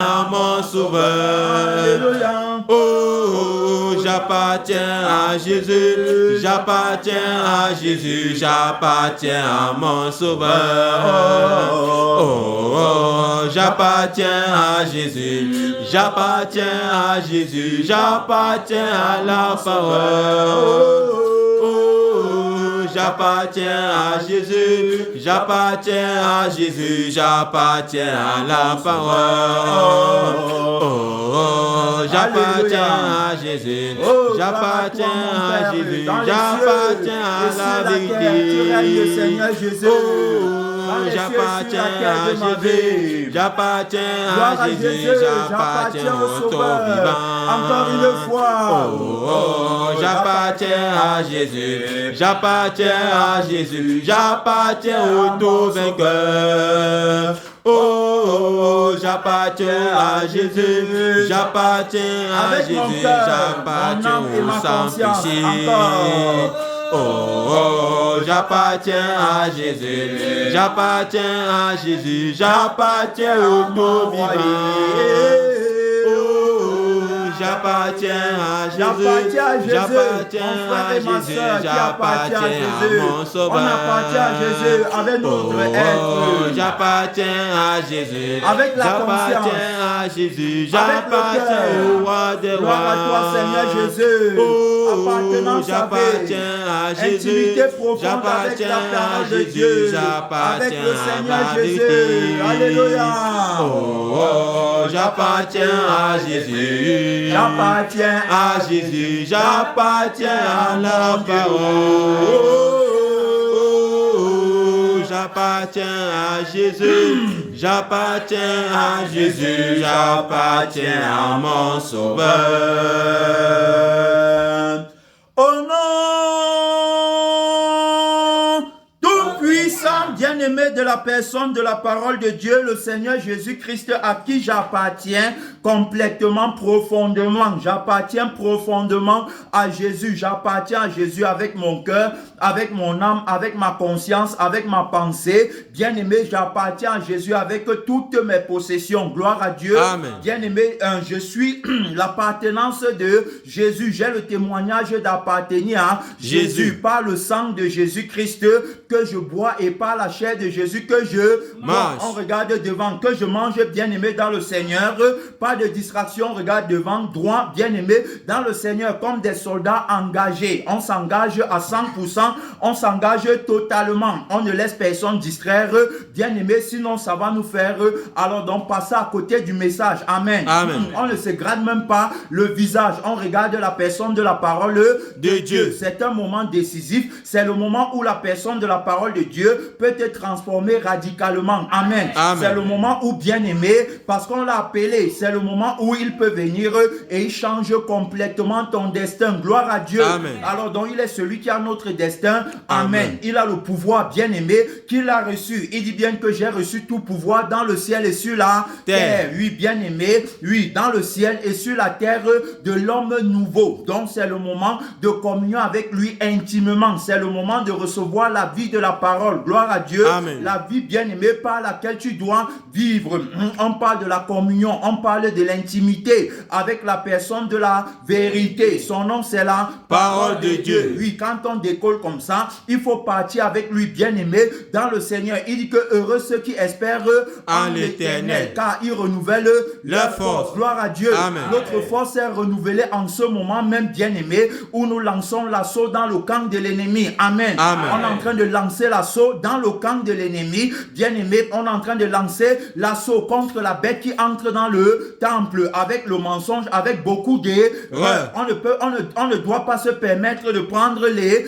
à mon sauveur. Alléluia. Oh, j'appartiens à Jésus, j'appartiens à Jésus, j'appartiens à mon sauveur. Oh, j'appartiens à Jésus, j'appartiens à Jésus, j'appartiens à la parole. Oh, j'appartiens à Jésus, j'appartiens à Jésus, j'appartiens à la parole. Oh, j'appartiens à Jésus, j'appartiens à Jésus, j'appartiens à la vérité. Oh, j'appartiens à Jésus, j'appartiens à Jésus, j'appartiens au Sauveur vivant. Encore une fois. Oh, j'appartiens à Jésus, j'appartiens à Jésus, j'appartiens au tout vainqueur. Oh, j'appartiens à Jésus, j'appartiens à Jésus, j'appartiens au sans-péché. Oh, j'appartiens à Jésus, j'appartiens à Jésus, j'appartiens au tout vivant. J'appartiens à Jésus, j'appartiens à Jésus, j'appartiens à mon sauveur. On appartient à Jésus avec notre être. J'appartiens à Jésus, avec la j'appartiens à Jésus, j'appartiens au roi des rois. Gloire à toi, Seigneur Jésus. J'appartiens à Jésus, j'appartiens à Jésus, j'appartiens à la vérité. Alléluia. Oh, j'appartiens à Jésus. J'appartiens à Jésus, j'appartiens à la parole. J'appartiens à Jésus, j'appartiens à Jésus, j'appartiens à mon sauveur. Oh non, tout-puissant, bien-aimé de la personne de la parole de Dieu, le Seigneur Jésus-Christ, à qui j'appartiens complètement, profondément. J'appartiens profondément à Jésus. J'appartiens à Jésus avec mon cœur, avec mon âme, avec ma conscience, avec ma pensée. Bien-aimé, j'appartiens à Jésus avec toutes mes possessions. Gloire à Dieu. Amen. Bien-aimé, je suis l'appartenance de Jésus. J'ai le témoignage d'appartenir à Jésus par le sang de Jésus-Christ que je bois et par la chair de Jésus que je mange. On regarde devant, que je mange, bien-aimé, dans le Seigneur. Pas de distraction, regarde devant, droit, bien-aimé, dans le Seigneur, comme des soldats engagés. On s'engage à 100%, on s'engage totalement. On ne laisse personne distraire, bien-aimé, sinon ça va nous faire, alors donc passer à côté du message. Amen. Amen. On ne se gratte même pas le visage. On regarde la personne de la parole de Dieu. C'est un moment décisif. C'est le moment où la personne de la parole de Dieu peut être transformée radicalement. Amen. Amen. C'est le moment où, bien-aimé, parce qu'on l'a appelé, c'est le moment où il peut venir et il change complètement ton destin. Gloire à Dieu. Amen. Alors donc il est celui qui a notre destin. Amen. Il a le pouvoir, bien-aimé, qu'il a reçu. Il dit bien que j'ai reçu tout pouvoir dans le ciel et sur la terre. Oui, bien-aimé, oui, dans le ciel et sur la terre de l'homme nouveau. Donc c'est le moment de communion avec lui intimement. C'est le moment de recevoir la vie de la parole. Gloire à Dieu. Amen. La vie, bien-aimée, par laquelle tu dois vivre. On parle de la communion, on parle de l'intimité avec la personne de la vérité. Son nom, c'est la parole de Dieu. Oui, quand on décolle comme ça, il faut partir avec lui, bien-aimé, dans le Seigneur. Il dit que heureux ceux qui espèrent en l'Éternel, car il renouvelle leur force. Gloire à Dieu. Amen. Notre force est renouvelée en ce moment même, bien-aimé, où nous lançons l'assaut dans le camp de l'ennemi. Amen. Amen. On est en train de lancer l'assaut dans le camp de l'ennemi. Bien-aimé, on est en train de lancer l'assaut contre la bête qui entre dans le temple avec le mensonge, avec beaucoup d'erreurs. On ne doit pas se permettre de prendre les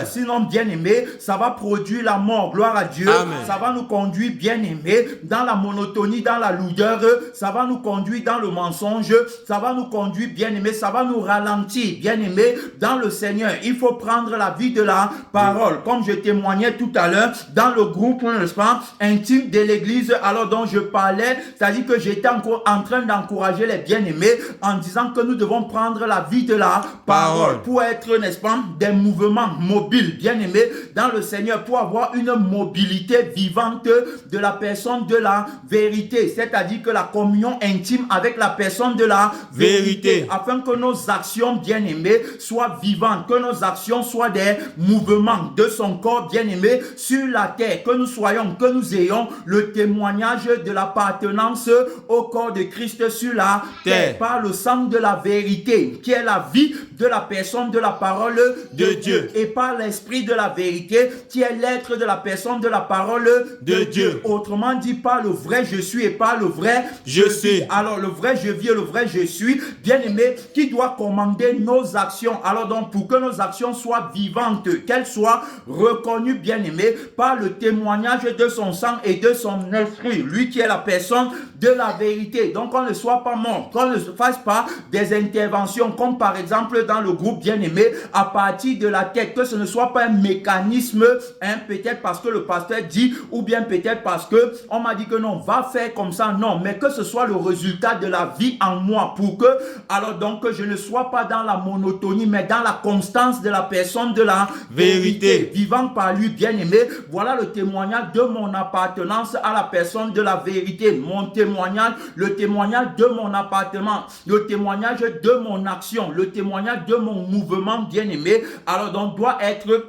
sinon, bien-aimé, ça va produire la mort. Gloire à Dieu. Amen. Ça va nous conduire, bien-aimé, dans la monotonie, dans la lourdeur. Ça va nous conduire dans le mensonge. Ça va nous conduire, bien-aimé, ça va nous ralentir, bien-aimé, dans le Seigneur. Il faut prendre la vie de la parole. Comme je témoignais témoignais tout à l'heure dans le groupe, n'est-ce pas, intime de l'église, alors dont je parlais, c'est-à-dire que j'étais encore en train d'encourager les bien-aimés en disant que nous devons prendre la vie de la parole pour être, n'est-ce pas, des mouvements mobiles, bien-aimés, dans le Seigneur, pour avoir une mobilité vivante de la personne de la vérité, c'est-à-dire que la communion intime avec la personne de la vérité, afin que nos actions, bien-aimés, soient vivantes, que nos actions soient des mouvements de son corps, bien-aimé, sur la terre, que nous soyons, que nous ayons le témoignage de l'appartenance au corps de Christ sur la terre, par le sang de la vérité, qui est la vie de la personne de la parole de Dieu, et par l'esprit de la vérité, qui est l'être de la personne de la parole de Dieu. Autrement dit, par le vrai je suis et par le vrai je suis. Alors le vrai je vis et le vrai je suis, bien-aimé, qui doit commander nos actions. Alors donc, pour que nos actions soient vivantes, qu'elles soient reconnues, bien-aimé, par le témoignage de son sang et de son esprit, lui qui est la personne de la vérité. Donc on ne soit pas mort, qu'on ne fasse pas des interventions comme par exemple dans le groupe bien-aimé à partir de la tête, que ce ne soit pas un mécanisme, peut-être parce que le pasteur dit, ou bien peut-être parce que on m'a dit que non, va faire comme ça, non, mais que ce soit le résultat de la vie en moi, pour que, alors donc, que je ne sois pas dans la monotonie, mais dans la constance de la personne de la vérité, vivant par lui, bien-aimé. Voilà le témoignage de mon appartenance à la personne de la vérité, mon témoignage, le témoignage de mon appartement, le témoignage de mon action, le témoignage de mon mouvement, bien-aimé. Alors donc doit être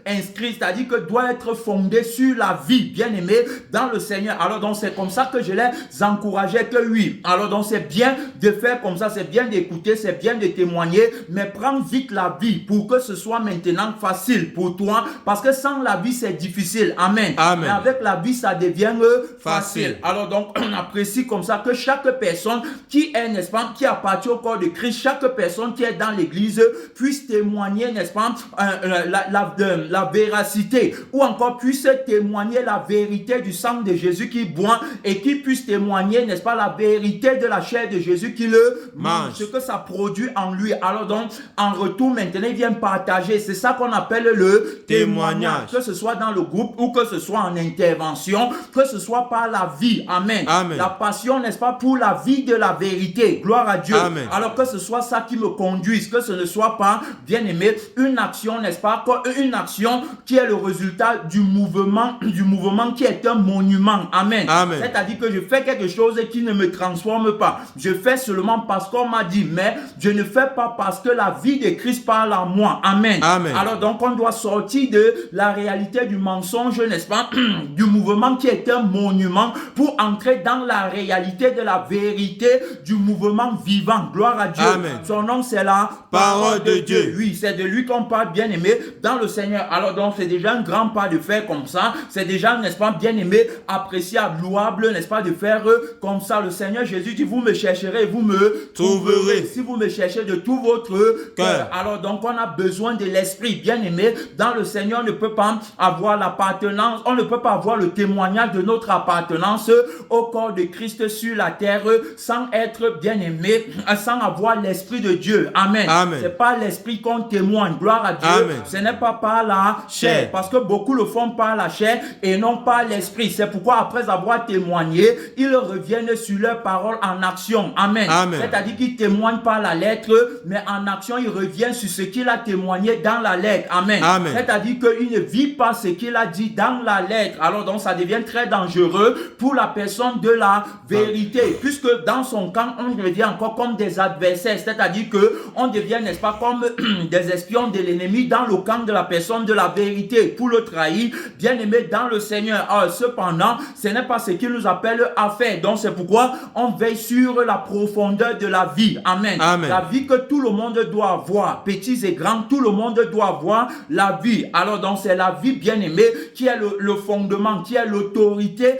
inscrit, c'est-à-dire que doit être fondé sur la vie, bien-aimé, dans le Seigneur. Alors donc c'est comme ça que je les encourageais, que oui. Alors donc c'est bien de faire comme ça, c'est bien d'écouter, c'est bien de témoigner, mais prends vite la vie pour que ce soit maintenant facile pour toi, parce que sans la vie c'est difficile. Amen. Amen. Mais avec la vie ça devient facile. Alors donc on apprécie comme ça que chaque personne qui est, n'est-ce pas, qui appartient au corps de Christ, chaque personne qui est dans l'église puisse témoigner, n'est-ce pas, la véracité, ou encore puisse témoigner la vérité du sang de Jésus qui boit, et qui puisse témoigner, n'est-ce pas, la vérité de la chair de Jésus qui le mange, ce que ça produit en lui. Alors donc en retour maintenant il vient partager, c'est ça qu'on appelle le témoignage, que ce soit dans le groupe ou que ce soit en intervention, que ce soit par la vie. Amen. Amen. La passion, n'est-ce pas, pour la vie de la vérité. Gloire à Dieu. Amen. Alors que ce soit ça qui me conduise, que ce ne soit pas, bien aimé, une action, n'est-ce pas, une action qui est le résultat du mouvement qui est un monument. Amen. Amen. C'est-à-dire que je fais quelque chose qui ne me transforme pas. Je fais seulement parce qu'on m'a dit, mais je ne fais pas parce que la vie de Christ parle en moi. Amen. Amen. Alors donc on doit sortir de la réalité du mensonge, n'est-ce pas, du mouvement qui est un monument, pour entrer dans la réalité de la vérité du mouvement vivant. Gloire à Dieu. Amen. Son nom c'est la parole de Dieu. Oui, c'est de lui qu'on parle, bien aimé, dans le Seigneur. Alors donc c'est déjà un grand pas de faire comme ça. C'est déjà, n'est-ce pas, bien aimé, appréciable, louable, n'est-ce pas, de faire comme ça. Le Seigneur Jésus dit, vous me chercherez, vous me trouverez. Si vous me cherchez de tout votre cœur. Alors donc on a besoin de l'esprit, bien aimé. Dans le Seigneur on ne peut pas avoir l'appartenance, on ne peut pas avoir le témoignage de notre appartenance au corps de Christ sur la terre sans être bien aimé, sans avoir l'esprit de Dieu. Amen. Amen. C'est pas l'esprit qu'on témoigne. Gloire à Dieu. Amen. Ce n'est pas par la chair, parce que beaucoup le font par la chair et non par l'esprit. C'est pourquoi après avoir témoigné, ils reviennent sur leur parole en action. Amen. Amen. C'est-à-dire qu'ils témoignent par la lettre, mais en action, ils reviennent sur ce qu'il a témoigné dans la lettre. Amen. Amen. C'est-à-dire qu'il ne vit pas ce qu'il a dit dans la lettre. Alors donc ça devient très dangereux pour la personne de la vérité, puisque dans son camp, on devient encore comme des adversaires. C'est-à-dire que on devient, n'est-ce pas, comme des espions de l'ennemi dans le camp de la personne de la vérité pour le trahir, bien aimé dans le Seigneur. Alors, cependant, ce n'est pas ce qu'il nous appelle à faire. Donc c'est pourquoi on veille sur la profondeur de la vie. Amen. Amen. La vie que tout le monde doit avoir, petits et grands, tout le monde doit avoir la vie. Alors donc c'est la vie, bien aimé, qui est le fondement, qui est l'autorité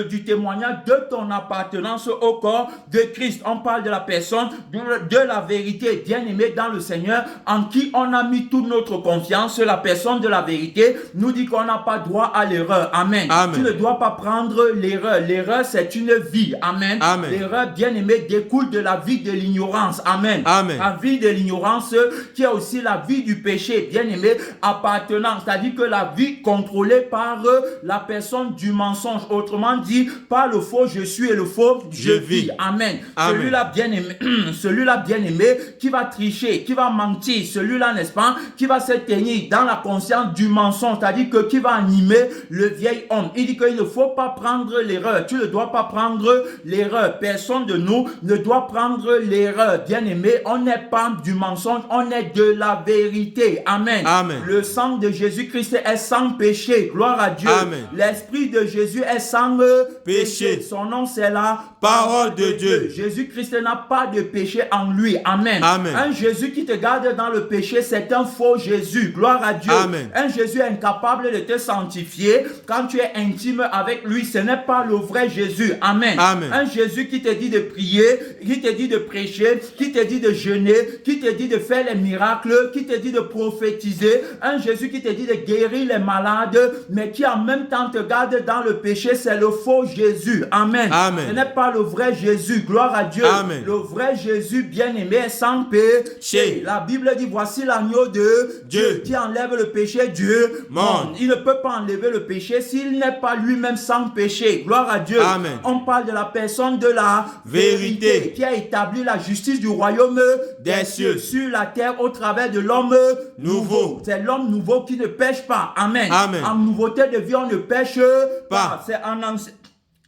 du témoignage de ton appartenance au corps de Christ. On parle de la personne de la vérité, bien aimé dans le Seigneur, en qui on a mis toute notre confiance. La personne de la vérité nous dit qu'on n'a pas droit à l'erreur. Amen. Amen. Tu ne dois pas prendre l'erreur. L'erreur, c'est une vie. Amen. Amen. L'erreur, bien aimé, découle de la vie de l'ignorance. Amen. Amen. La vie de l'ignorance, qui est aussi la vie du péché, bien aimé, appartenant, c'est-à-dire que la vie contrôlée par la personne du mensonge. Autrement dit, par le faux je suis et le faux je vis. Amen. Celui-là bien-aimé, celui-là bien-aimé qui va tricher, qui va mentir, celui-là, n'est-ce pas, qui va se tenir dans la conscience du mensonge, c'est-à-dire que qui va animer le vieil homme. Il dit qu'il ne faut pas prendre l'erreur. Tu ne dois pas prendre l'erreur. Personne de nous ne doit prendre l'erreur. Bien-aimé, on n'est pas du mensonge, on est de la vérité. Amen. Amen. Le sang de Jésus-Christ est sans péché. Gloire à Dieu. Amen. L'esprit de Jésus est sans péché. Son nom, c'est la parole de Dieu. Jésus-Christ n'a pas de péché en lui. Amen. Amen. Un Jésus qui te garde dans le péché, c'est un faux Jésus. Gloire à Dieu. Amen. Un Jésus incapable de te sanctifier quand tu es intime avec lui. Ce n'est pas le vrai Jésus. Amen. Amen. Un Jésus qui te dit de prier, qui te dit de prêcher, qui te dit de jeûner, qui te dit de faire les miracles, qui te dit de prophétiser. Un Jésus qui te dit de guérir les malades, mais qui en même temps te garde dans le péché. C'est le faux Jésus. Amen. Amen. Ce n'est pas le vrai Jésus. Gloire à Dieu. Amen. Le vrai Jésus bien-aimé est sans péché. La Bible dit, voici l'agneau de Dieu qui enlève le péché du monde. Il ne peut pas enlever le péché s'il n'est pas lui-même sans péché. Gloire à Dieu. Amen. On parle de la personne de la vérité qui a établi la justice du royaume des cieux sur la terre au travers de l'homme nouveau. C'est l'homme nouveau qui ne pêche pas. Amen. Amen. En nouveauté de vie, on ne pêche pas.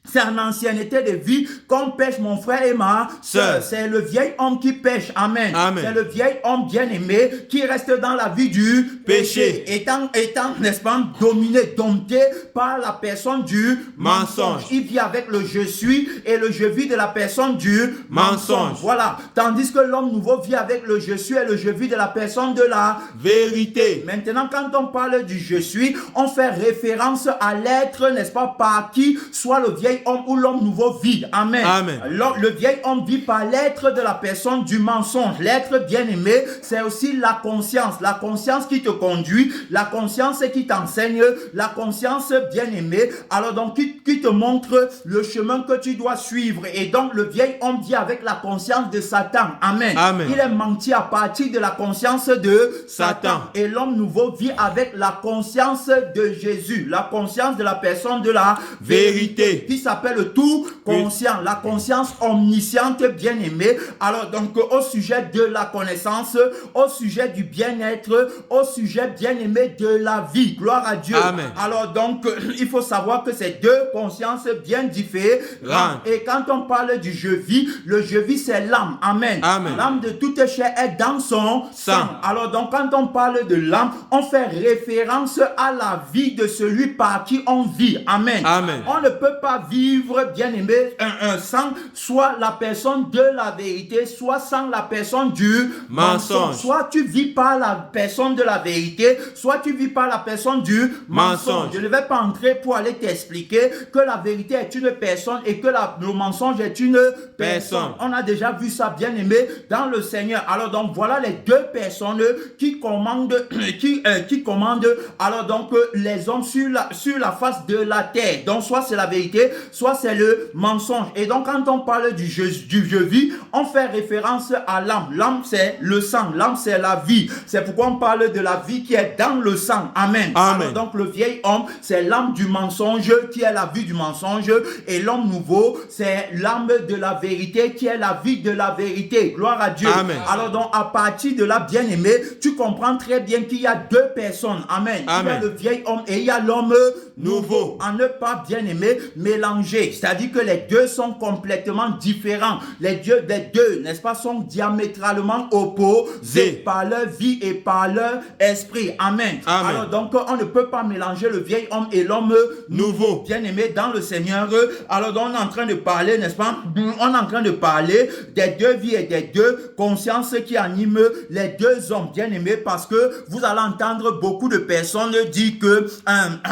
C'est en ancienneté de vie qu'on pêche, mon frère et ma soeur. C'est le vieil homme qui pêche. Amen. Amen. C'est le vieil homme bien-aimé qui reste dans la vie du péché. Étant n'est-ce pas, dominé, dompté par la personne du mensonge. Il vit avec le je suis et le je vis de la personne du mensonge. Voilà. Tandis que l'homme nouveau vit avec le je suis et le je vis de la personne de la vérité. Maintenant, quand on parle du je suis, on fait référence à l'être, n'est-ce pas, par qui soit le vieil homme ou l'homme nouveau vit. Amen. Amen. Le vieil homme vit par l'être de la personne du mensonge. L'être bien-aimé, c'est aussi la conscience. La conscience qui te conduit, la conscience qui t'enseigne, la conscience bien-aimée. Alors donc, qui te montre le chemin que tu dois suivre. Et donc, le vieil homme vit avec la conscience de Satan. Amen. Amen. Il est menti à partir de la conscience de Satan. Et l'homme nouveau vit avec la conscience de Jésus. La conscience de la personne de la vérité. Qui s'appelle tout conscient, la conscience omnisciente bien-aimée. Alors donc au sujet de la connaissance, au sujet du bien-être, au sujet bien-aimé de la vie. Gloire à Dieu. Amen. Alors donc il faut savoir que c'est deux consciences bien différentes. Et quand on parle du je vis, le je vis c'est l'âme. Amen. Amen. L'âme de toute chair est dans son sang. Alors donc quand on parle de l'âme, on fait référence à la vie de celui par qui on vit. Amen. Amen. On ne peut pas vivre, bien-aimé, sans soit la personne de la vérité, soit sans la personne du mensonge. Soit tu vis par la personne de la vérité, soit tu vis par la personne du mensonge. Je ne vais pas entrer pour aller t'expliquer que la vérité est une personne et que le mensonge est une personne. On a déjà vu ça, bien-aimé, dans le Seigneur. Alors donc, voilà les deux personnes qui commandent, qui commandent, alors donc, les hommes sur la face de la terre. Donc, soit c'est la vérité, soit c'est le mensonge. Et donc quand on parle du je vis, on fait référence à l'âme. L'âme c'est le sang, l'âme c'est la vie. C'est pourquoi on parle de la vie qui est dans le sang. Amen. Amen. Alors donc le vieil homme c'est l'âme du mensonge qui est la vie du mensonge, et l'homme nouveau c'est l'âme de la vérité qui est la vie de la vérité. Gloire à Dieu. Amen. Alors donc à partir de là, bien-aimé, tu comprends très bien qu'il y a deux personnes. Amen. Amen. Il y a le vieil homme et il y a l'homme nouveau. À ne pas, bien-aimé, mélanger. C'est-à-dire que les deux sont complètement différents. Les deux, n'est-ce pas, sont diamétralement opposés par leur vie et par leur esprit. Amen. Amen. Alors donc, on ne peut pas mélanger le vieil homme et l'homme nouveau. Bien-aimé dans le Seigneur. Alors donc, on est en train de parler, n'est-ce pas? On est en train de parler des deux vies et des deux consciences qui animent les deux hommes. Bien-aimés, parce que vous allez entendre beaucoup de personnes dire que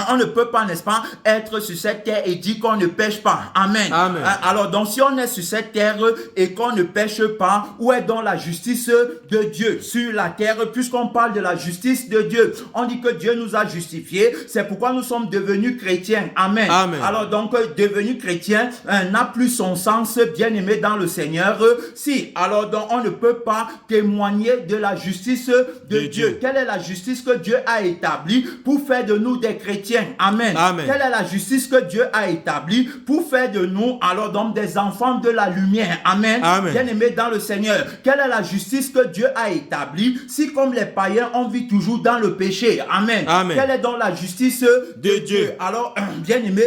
on ne peut pas, n'est-ce pas, être sur cette terre et dire qu'on ne pêche pas. Amen. Amen. Alors donc si on est sur cette terre et qu'on ne pêche pas, où est donc la justice de Dieu sur la terre? Puisqu'on parle de la justice de Dieu, on dit que Dieu nous a justifiés, c'est pourquoi nous sommes devenus chrétiens. Amen. Amen. Alors donc devenu chrétien n'a plus son sens, bien aimé dans le Seigneur. Si, alors donc on ne peut pas témoigner de la justice de Dieu. Quelle est la justice que Dieu a établie pour faire de nous des chrétiens? Amen. Amen. Quelle est la justice que Dieu a établie pour faire de nous alors donc des enfants de la lumière? Amen. Amen. Bien aimé dans le Seigneur, quelle est la justice que Dieu a établie si comme les païens on vit toujours dans le péché? Amen. Amen. Quelle est donc la justice de Dieu? Alors bien aimé,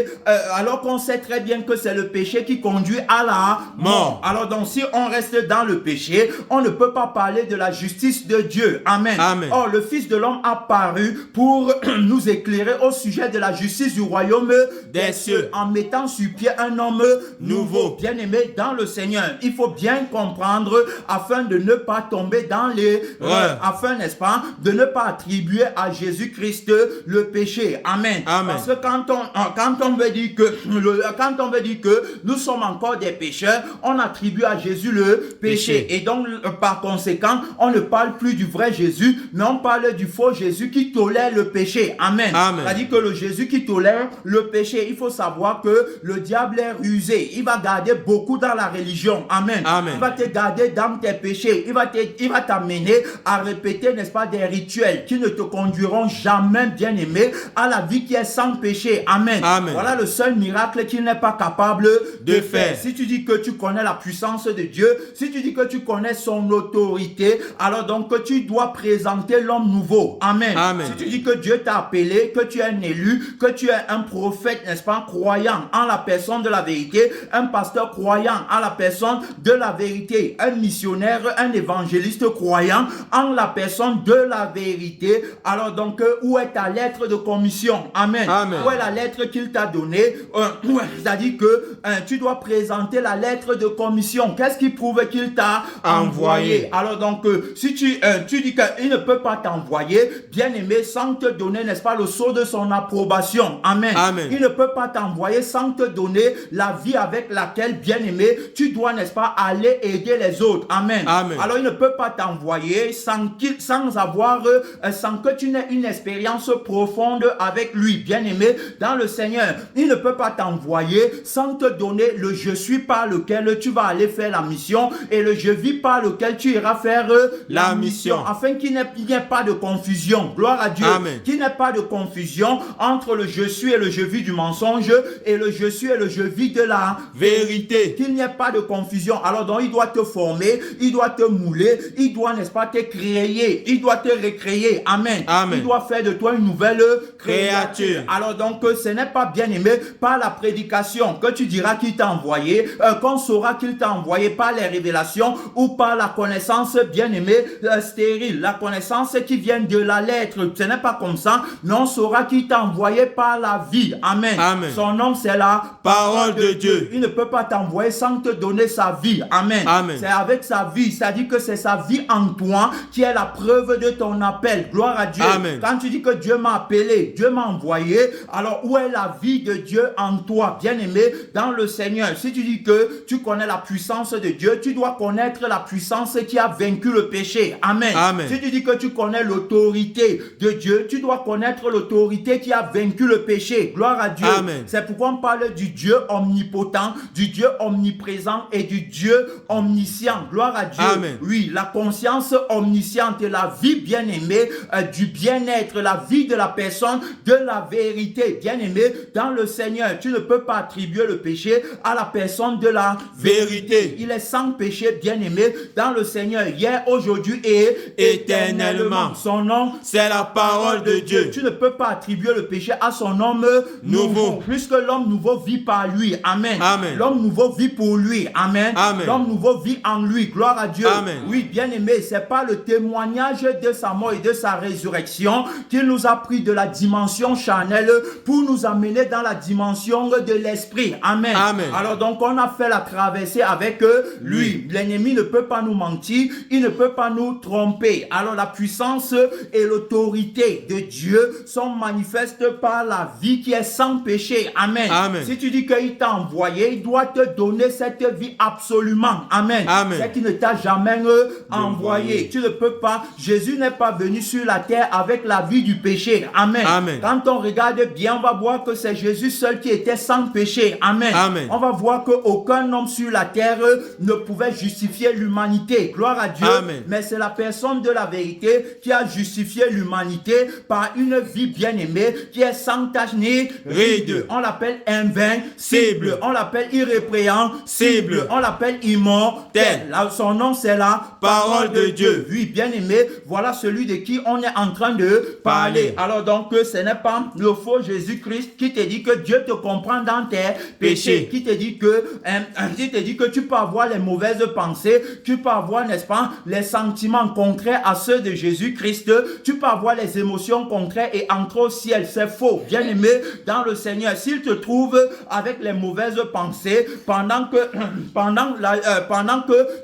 alors qu'on sait très bien que c'est le péché qui conduit à la mort. Alors donc si on reste dans le péché, on ne peut pas parler de la justice de Dieu. Amen. Amen. Or le Fils de l'homme a paru pour nous éclairer au sujet de la justice du royaume des cieux, en mettant sur pied un homme nouveau. Bien aimé dans le Seigneur, il faut bien comprendre afin de ne pas tomber dans les afin, n'est-ce pas, de ne pas attribuer à Jésus-Christ le péché. Amen. Amen. Parce que quand on veut dire que nous sommes encore des pécheurs, on attribue à Jésus le péché. Et donc par conséquent, on ne parle plus du vrai Jésus, mais on parle du faux Jésus qui tolère le péché. Amen. C'est-à-dire que le Jésus qui tolère le péché, il faut savoir que le diable est rusé. Il va garder beaucoup dans la religion. Amen. Amen. Il va te garder dans tes péchés. Il va t'amener à répéter, n'est-ce pas, des rituels qui ne te conduiront jamais, bien aimé, à la vie qui est sans péché. Amen. Amen. Voilà le seul miracle qu'il n'est pas capable de faire. Si tu dis que tu connais la puissance de Dieu, si tu dis que tu connais son autorité, alors donc que tu dois présenter l'homme nouveau. Amen. Amen. Si tu dis que Dieu t'a appelé, que tu es un élu, que tu es un prophète, n'est-ce pas, croyant en la personne de la vérité, un pasteur croyant en la personne de la vérité, un missionnaire, un évangéliste croyant en la personne de la vérité, alors donc où est ta lettre de commission? Amen. Amen. Où est la lettre qu'il t'a donnée? C'est-à-dire que tu dois présenter la lettre de commission. Qu'est-ce qui prouve qu'il t'a envoyé? Alors donc si tu dis qu'il ne peut pas t'envoyer, bien aimé, sans te donner, n'est-ce pas, le sceau de son approbation. Amen. Amen. Il ne peut pas t'envoyer sans te donner la vie avec laquelle, bien aimé, tu dois, n'est-ce pas, aller aider les autres. Amen. Amen. Alors il ne peut pas t'envoyer sans que tu n'aies une expérience profonde avec lui, bien aimé dans le Seigneur. Il ne peut pas t'envoyer sans te donner le je suis par lequel tu vas aller faire la mission et le je vis par lequel tu iras faire la mission, afin qu'il n'y ait pas de confusion. Gloire à Dieu. Amen. Qu'il n'y ait pas de confusion entre le je suis et le je vis du mensonge et le je suis et le je vis de la vérité. Qu'il n'y ait pas de confusion. Alors donc il doit te former, il doit te mouler, il doit, n'est-ce pas, te créer, il doit te recréer. Amen. Amen. Il doit faire de toi une nouvelle créature. Alors donc ce n'est pas, bien aimé, par la prédication que tu diras qu'il t'a envoyé, qu'on saura qu'il t'a envoyé par les révélations ou par la connaissance, bien aimé, stérile, la connaissance qui vient de la lettre. Ce n'est pas comme ça, mais on saura qu'il t'a envoyé par la vie. Amen. Amen. Son nom, c'est la Parole de Dieu. Il ne peut pas t'envoyer sans te donner sa vie. Amen. Amen. C'est avec sa vie, c'est-à-dire que c'est sa vie en toi qui est la preuve de ton appel. Gloire à Dieu. Amen. Quand tu dis que Dieu m'a appelé, Dieu m'a envoyé, alors où est la vie de Dieu en toi, bien aimé, dans le Seigneur? Si tu dis que tu connais la puissance de Dieu, tu dois connaître la puissance qui a vaincu le péché. Amen. Amen. Si tu dis que tu connais l'autorité de Dieu, tu dois connaître l'autorité qui a vaincu le péché. Gloire à Dieu. Amen. C'est pourquoi on parle du Dieu omnipotent, du Dieu omniprésent et du Dieu omniscient. Gloire à Dieu. Amen. Oui, la conscience omnisciente et la vie bien-aimée, du bien-être, la vie de la personne, de la vérité. Bien-aimé, dans le Seigneur, tu ne peux pas attribuer le péché à la personne de la vérité. Il est sans péché, bien-aimé, dans le Seigneur, hier, aujourd'hui et éternellement. Son nom, c'est la parole de Dieu. Tu ne peux pas attribuer le péché à son homme nouveau, puisque l'homme nouveau vit par lui. Amen. Amen. L'homme nouveau vit pour lui. Amen. Amen. L'homme nouveau vit en lui. Gloire à Dieu. Amen. Oui, bien-aimé, c'est pas le témoignage de sa mort et de sa résurrection qu'il nous a pris de la dimension charnelle pour nous amener dans la dimension de l'esprit. Amen. Amen. Alors donc, on a fait la traversée avec lui. L'ennemi ne peut pas nous mentir, il ne peut pas nous tromper. Alors la puissance et l'autorité de Dieu sont manifestes par pas la vie qui est sans péché. Amen. Amen. Si tu dis qu'il t'a envoyé, il doit te donner cette vie absolument. Amen. Amen. C'est qu'il ne t'a jamais envoyé. Tu ne peux pas. Jésus n'est pas venu sur la terre avec la vie du péché. Amen. Amen. Quand on regarde bien, on va voir que c'est Jésus seul qui était sans péché. Amen. Amen. On va voir qu'aucun homme sur la terre ne pouvait justifier l'humanité. Gloire à Dieu. Amen. Mais c'est la personne de la vérité qui a justifié l'humanité par une vie bien-aimée qui est sans tache ni ride. On l'appelle invincible. On l'appelle irrépréhensible. On l'appelle immortel. Son nom, c'est la parole de Dieu. Oui, bien-aimé, voilà celui de qui on est en train de parler. Alors donc, ce n'est pas le faux Jésus-Christ qui te dit que Dieu te comprend dans tes péchés, qui te dit que tu peux avoir les mauvaises pensées, tu peux avoir, n'est-ce pas, les sentiments contraires à ceux de Jésus-Christ, tu peux avoir les émotions contraires et entrer au ciel. C'est faux. Bien-aimé dans le Seigneur, s'il te trouve avec les mauvaises pensées pendant que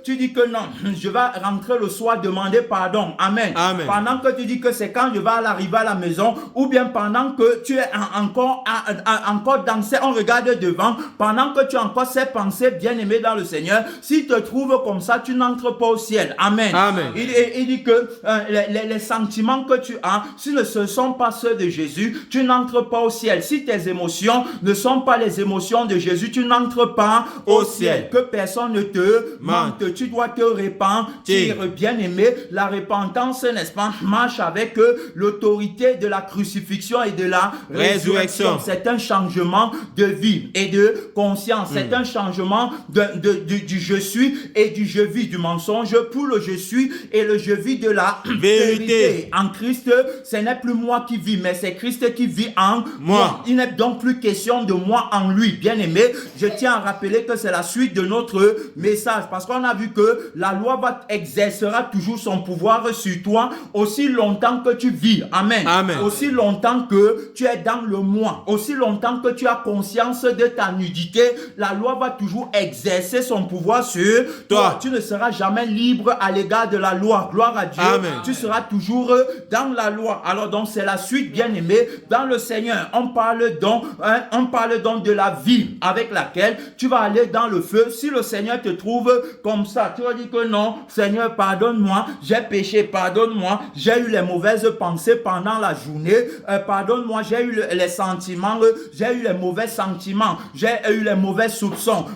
tu dis que non, je vais rentrer le soir demander pardon. Amen. Amen. Pendant que tu dis que c'est quand je vais arriver à la maison, ou bien pendant que tu es encore dansé, on regarde devant, pendant que tu as encore ces pensées bien-aimées dans le Seigneur, s'il te trouve comme ça, tu n'entres pas au ciel. Amen. Amen. Il dit que les sentiments que tu as, si ce ne sont pas ceux de Jésus, tu n'entres pas au ciel. Si tes émotions ne sont pas les émotions de Jésus, tu n'entres pas au ciel. Que personne ne te mente. Tu dois te repentir, bien-aimé. La repentance, n'est-ce pas, marche avec l'autorité de la crucifixion et de la résurrection. C'est un changement de vie et de conscience. C'est un changement du je suis et du je vis, du mensonge pour le je suis et le je vis de la vérité. En Christ, ce n'est plus moi qui vis, mais c'est Christ qui vit en moi. Il n'est donc plus question de moi en lui. Bien-aimé, je tiens à rappeler que c'est la suite de notre message, parce qu'on a vu que la loi exercera toujours son pouvoir sur toi aussi longtemps que tu vis. Amen. Amen. Aussi longtemps que tu es dans le moi, aussi longtemps que tu as conscience de ta nudité, la loi va toujours exercer son pouvoir sur toi. Tu ne seras jamais libre à l'égard de la loi. Gloire à Dieu. Amen. Tu seras toujours dans la loi. Alors donc c'est la suite, bien-aimé, dans le Seigneur. On parle donc de la vie avec laquelle tu vas aller dans le feu. Si le Seigneur te trouve comme ça, tu vas dire que non, Seigneur, pardonne-moi, j'ai péché, pardonne-moi, j'ai eu les mauvaises pensées pendant la journée, pardonne-moi, j'ai eu les sentiments, j'ai eu les mauvais sentiments, j'ai eu les mauvais soupçons,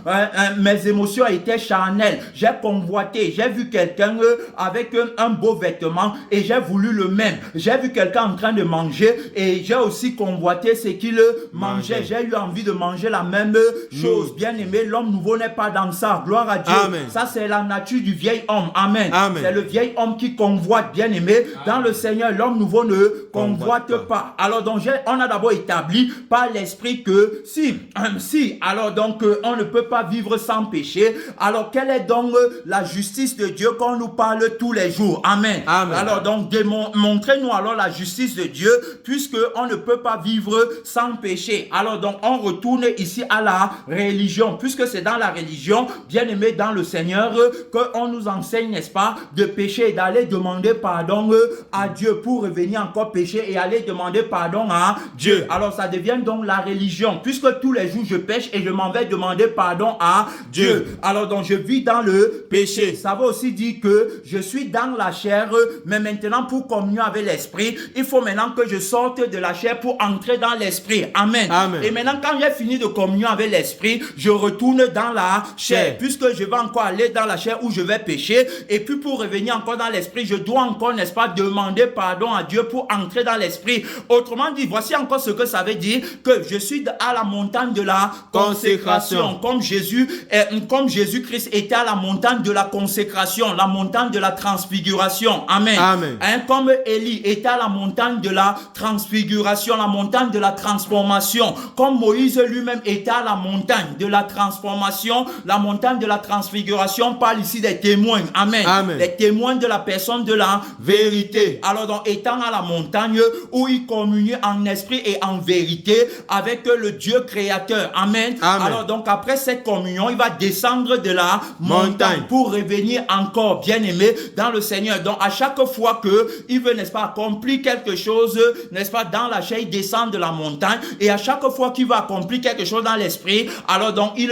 mes émotions étaient charnelles, j'ai convoité, j'ai vu quelqu'un avec un beau vêtement et j'ai voulu le même, j'ai vu quelqu'un en train de manger et j'ai aussi convoité ce qu'il mangeait, j'ai eu envie de manger la même chose. Bien-aimé, l'homme nouveau n'est pas dans ça. Gloire à Dieu. Amen. Ça, c'est la nature du vieil homme. Amen. Amen. C'est le vieil homme qui convoite. Bien-aimé, dans le Seigneur, l'homme nouveau ne convoite pas. Alors donc, on a d'abord établi par l'esprit que si, alors donc, on ne peut pas vivre sans péché. Alors, quelle est donc la justice de Dieu qu'on nous parle tous les jours? Amen. Amen. Alors donc, montrez-nous alors la justice de Dieu, puisque on ne peut pas vivre sans péché. Alors donc, on retourne ici à la religion, puisque c'est dans la religion, bien-aimé dans le Seigneur, qu'on nous enseigne, n'est-ce pas, de pécher et d'aller demander pardon à Dieu pour revenir encore pécher et aller demander pardon à Dieu. Alors ça devient donc la religion, puisque tous les jours je pêche et je m'en vais demander pardon à Dieu. Alors donc je vis dans le péché. Ça veut aussi dire que je suis dans la chair, mais maintenant pour communier avec l'esprit, il faut maintenant que je sorte de la chair pour entrer dans l'esprit. Amen. Amen. Et maintenant quand j'ai fini de communier avec l'esprit, je retourne dans la chair, puisque je vais encore aller dans la chair où je vais pécher, et puis pour revenir encore dans l'esprit, je dois encore, n'est-ce pas, demander pardon à Dieu pour entrer dans l'esprit. Autrement dit, voici encore ce que ça veut dire, que je suis à la montagne de la consécration, comme Jésus-Christ était à la montagne de la consécration, la montagne de la transfiguration. Amen. Amen. Comme Élie était à la montagne de la transfiguration, la montagne de la transformation, comme Moïse lui-même était à la montagne de la transformation, la montagne de la transfiguration parle ici des témoins. Amen. Amen. Les témoins de la personne de la vérité. Alors donc, étant à la montagne où il communie en esprit et en vérité avec le Dieu créateur. Amen. Amen. Alors donc, après cette communion, il va descendre de la montagne pour revenir encore, bien-aimé, dans le Seigneur. Donc, à chaque fois que il veut, n'est-ce pas, accomplir quelque chose, n'est-ce pas, dans la chair, descend de la montagne et à chaque fois qu'il va accomplir quelque chose dans l'esprit, alors donc il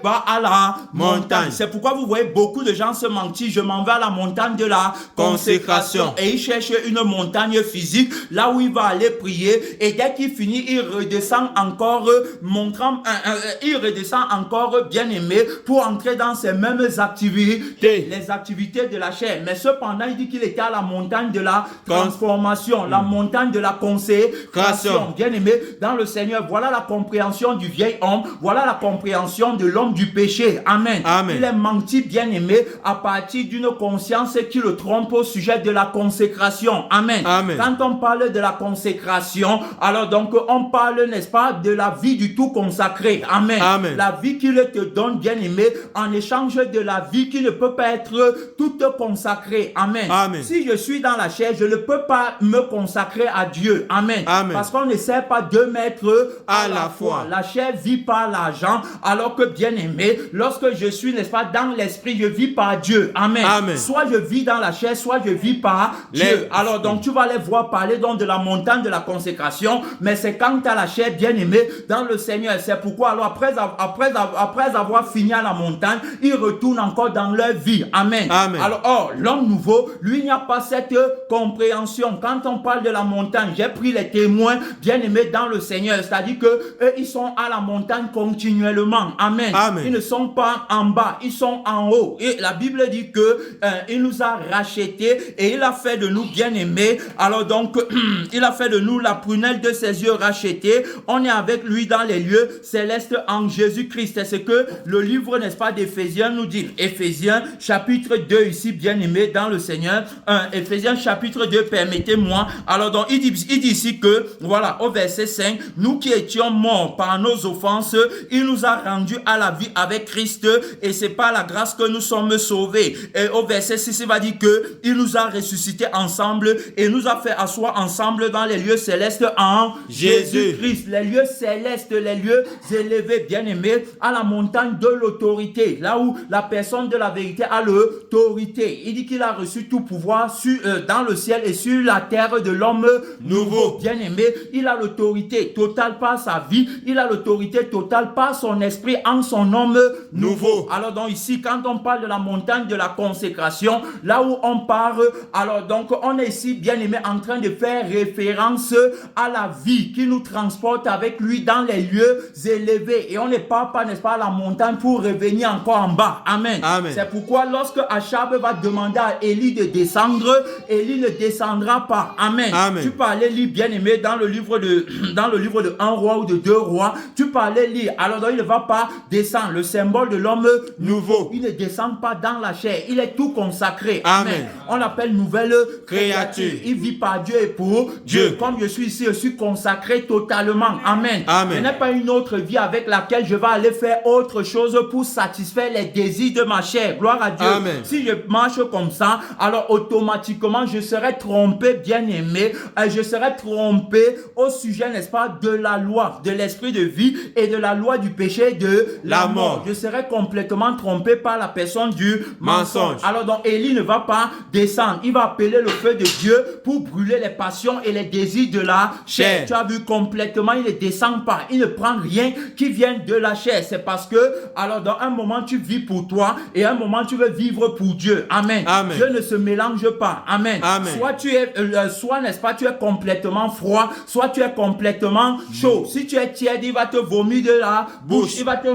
va à la montagne. C'est pourquoi vous voyez beaucoup de gens se mentir. Je m'en vais à la montagne de la consécration. Et il cherche une montagne physique là où il va aller prier et dès qu'il finit, il redescend encore il redescend encore bien aimé pour entrer dans ces mêmes activités, les activités de la chair. Mais cependant, il dit qu'il était à la montagne de la transformation, la montagne de la consécration. Bien aimé dans le Seigneur, voilà la compréhension du vieil homme, voilà la compréhension de l'homme du péché. Amen. Amen. Il est menti, bien aimé, à partir d'une conscience qui le trompe au sujet de la consécration. Amen. Amen. Quand on parle de la consécration, alors donc on parle, n'est-ce pas, de la vie du tout consacré. Amen. Amen. La vie qu'il te donne, bien aimé, en échange de la vie qui ne peut pas être toute consacrée. Amen. Amen. Si je suis dans la chair, je ne peux pas me consacrer à Dieu. Amen. Amen. Parce qu'on ne sait pas deux maîtres à la fois. La chair vit par l'argent, alors que, bien aimé, lorsque je suis, n'est-ce pas, dans l'esprit, je vis par Dieu. Amen. Amen. Soit je vis dans la chair, soit je vis par Dieu. Alors donc tu vas les voir parler donc de la montagne de la consécration, mais c'est quand tu as la chair, bien aimé, dans le Seigneur. C'est pourquoi alors après avoir fini à la montagne, ils retournent encore dans leur vie. Amen. Amen. Alors l'homme nouveau, lui, il n'y a pas cette compréhension. Quand on parle de la montagne, j'ai pris les témoins, bien aimés, dans le Seigneur. C'est-à-dire que eux, ils sont à la montagne continuellement. Amen. Amen. Ils ne sont pas en bas, ils sont en haut. Et la Bible dit que il nous a rachetés et il a fait de nous bien aimés. Alors donc, il a fait de nous la prunelle de ses yeux rachetés. On est avec lui dans les lieux célestes en Jésus-Christ. C'est ce que le livre, n'est-ce pas, d'Éphésiens nous dit. Éphésiens chapitre 2 ici, bien aimé dans le Seigneur. Éphésiens chapitre 2, permettez-moi. Alors donc, il dit ici que, voilà, au verset 5, nous qui étions morts par nos offenses, il nous a rendus à la vie avec Christ et c'est par la grâce que nous sommes sauvés. Et au verset 6, il va dire que il nous a ressuscités ensemble et nous a fait asseoir ensemble dans les lieux célestes en Jésus-Christ. Les lieux célestes, les lieux élevés, bien aimés, à la montagne de l'autorité, là où la personne de la vérité a l'autorité. Il dit qu'il a reçu tout pouvoir dans le ciel et sur la terre de l'homme nouveau. Bien aimé, il a l'autorité totale par sa vie, il a l'autorité totale par son esprit en son homme nouveau. Alors donc ici, quand on parle de la montagne de la consécration, là où on parle, alors donc on est ici, bien aimé, en train de faire référence à la vie qui nous transporte avec lui dans les lieux élevés. Et on ne part pas, n'est-ce pas, à la montagne pour revenir encore en bas. Amen. Amen. C'est pourquoi lorsque Achab va demander à Élie de descendre, Élie ne descendra pas. Amen. Amen. Tu peux aller lire, bien aimé, dans le livre de 1 roi ou de 2 rois, tu peux aller lire. Alors donc il ne va pas descendre. Le symbole de l'homme nouveau, il ne descend pas dans la chair. Il est tout consacré. Amen. On l'appelle nouvelle créature. Il vit par Dieu et pour Dieu. Comme je suis ici, je suis consacré totalement. Amen. Amen. Ce n'est pas une autre vie avec laquelle je vais aller faire autre chose pour satisfaire les désirs de ma chair. Gloire à Dieu. Amen. Si je marche comme ça, alors automatiquement je serai trompé, bien aimé. Je serai trompé au sujet, n'est-ce pas, de la loi, de l'esprit de vie et de la loi du péché de la mort. Je serai complètement trompé par la personne du mensonge. Alors donc Élie ne va pas descendre. Il va appeler le feu de Dieu pour brûler les passions et les désirs de la chair. Tu as vu, complètement, il ne descend pas. Il ne prend rien qui vient de la chair. C'est parce que, alors dans un moment tu vis pour toi et un moment tu veux vivre pour Dieu. Amen. Amen. Dieu ne se mélange pas. Amen. Amen. Soit tu es, n'est-ce pas, tu es complètement froid, soit tu es complètement chaud. Si tu es tiède, il va te vomir de la bouche. Il va te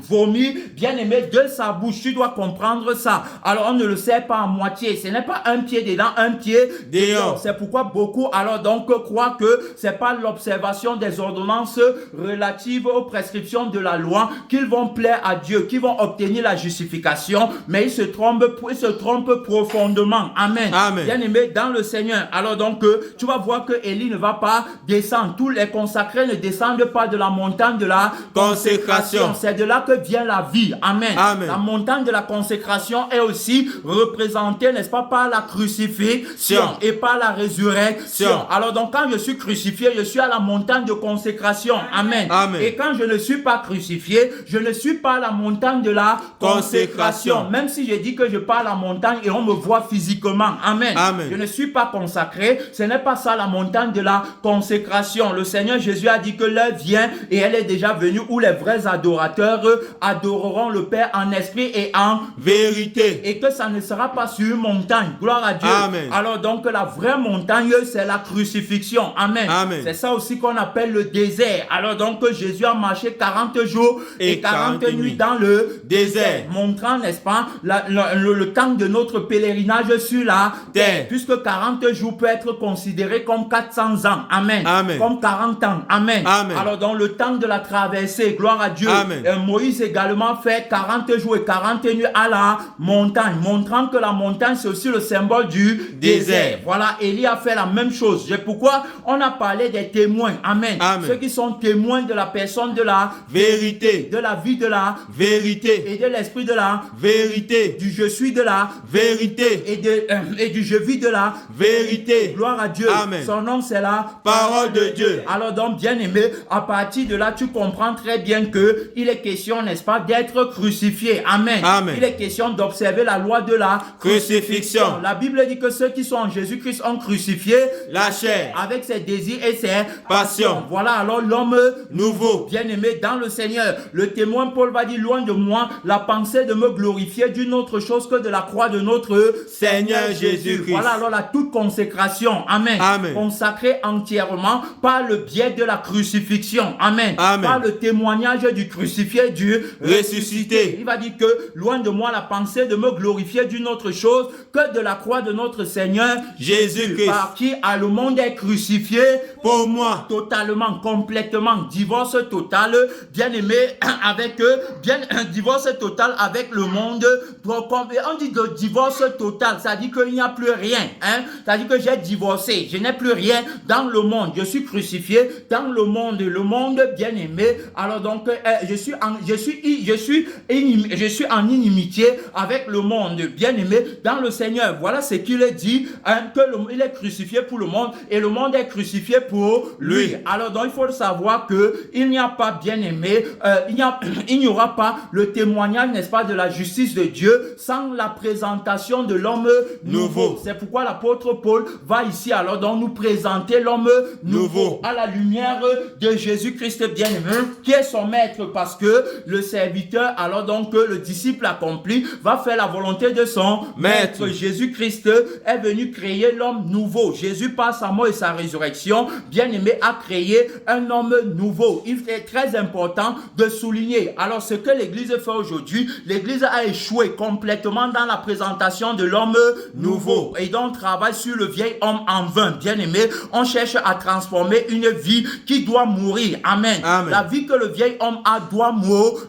vomir, bien aimé, de sa bouche. Tu dois comprendre ça. Alors on ne le sait pas à moitié. Ce n'est pas un pied dedans, un pied dehors. C'est pourquoi beaucoup alors donc croient que c'est pas l'observation des ordonnances relatives aux prescriptions de la loi qu'ils vont plaire à Dieu, qu'ils vont obtenir la justification, mais ils se trompent profondément. Amen. Amen. Bien aimé dans le Seigneur. Alors donc tu vas voir que Élie ne va pas descendre. Tous les consacrés ne descendent pas de la montagne de la consécration. C'est de là que vient la vie. Amen. Amen. La montagne de la consécration est aussi représentée, n'est-ce pas, par la crucifixion et par la résurrection. Alors donc quand je suis crucifié, je suis à la montagne de consécration. Amen. Amen. Et quand je ne suis pas crucifié, je ne suis pas à la montagne de la consécration. Même si je dis que je pars à la montagne et on me voit physiquement. Amen. Amen. Je ne suis pas consacré. Ce n'est pas ça la montagne de la consécration. Le Seigneur Jésus a dit que l'heure vient et elle est déjà venue où les vrais adorateurs adoreront le Père en esprit et en vérité. Et que ça ne sera pas sur une montagne. Gloire à Dieu. Amen. Alors donc la vraie montagne, c'est la crucifixion. Amen. Amen. C'est ça aussi qu'on appelle le désert. Alors donc Jésus a marché 40 jours et 40 nuits dans le désert, montrant, n'est-ce pas, le temps de notre pèlerinage sur la terre. Puisque 40 jours peut être considéré comme 400 ans. Amen. Amen. Comme 40 ans. Amen. Amen. Alors donc le temps de la traversée, gloire à Dieu. Amen. Moïse également fait 40 jours et 40 nuits à la montagne, montrant que la montagne c'est aussi le symbole du désert. Voilà, Élie a fait la même chose. C'est pourquoi on a parlé des témoins. Amen. Amen. Ceux qui sont témoins de la personne de la vérité, de la vie de la vérité et de l'esprit de la vérité, du je suis de la vérité et du je vis de la vérité. Gloire à Dieu. Amen. Son nom c'est la parole de Dieu. Alors donc bien aimé, à partir de là tu comprends très bien que il est question, n'est-ce pas, d'être crucifié. Amen. Amen. Il est question d'observer la loi de la crucifixion. La Bible dit que ceux qui sont en Jésus-Christ ont crucifié la chair avec ses désirs et ses passions. Voilà alors l'homme nouveau. Bien aimé dans le Seigneur. Le témoin Paul va dire, loin de moi la pensée de me glorifier d'une autre chose que de la croix de notre Seigneur Jésus-Christ. Voilà alors la toute consécration. Amen. Amen. Consacré entièrement par le biais de la crucifixion. Amen. Amen. Par le témoignage du crucifié, du ressuscité. Il va dire que loin de moi la pensée de me glorifier d'une autre chose que de la croix de notre Seigneur Jésus-Christ, par qui à le monde est crucifié pour moi. Totalement, complètement, divorce total, bien aimé avec divorce total avec le monde. On dit de divorce total, ça dit qu'il n'y a plus rien, hein? Ça dit que j'ai divorcé, je n'ai plus rien dans le monde, je suis crucifié dans le monde bien aimé. Alors donc je suis en inimitié avec le monde bien aimé dans le Seigneur. Voilà ce qu'il dit, hein, que il est crucifié pour le monde et le monde est crucifié pour lui. Alors donc il faut savoir que il n'y a pas, bien aimé, il n'y aura pas le témoignage, n'est-ce pas, de la justice de Dieu sans la présentation de l'homme nouveau. C'est pourquoi l'apôtre Paul va ici alors donc nous présenter l'homme nouveau à la lumière de Jésus-Christ bien aimé qui est son maître, parce que le serviteur alors donc le disciple accompli va faire la volonté de son maître. Jésus-Christ est venu créer l'homme nouveau. Jésus par sa mort et sa résurrection bien aimé a créé un homme nouveau. Il est très important de souligner. Alors ce que l'Église fait aujourd'hui, l'Église a échoué complètement dans la présentation de l'homme nouveau et donc travaille sur le vieil homme en vain. Bien aimé, on cherche à transformer une vie qui doit mourir. Amen. Amen. La vie que le vieil homme a doit mourir.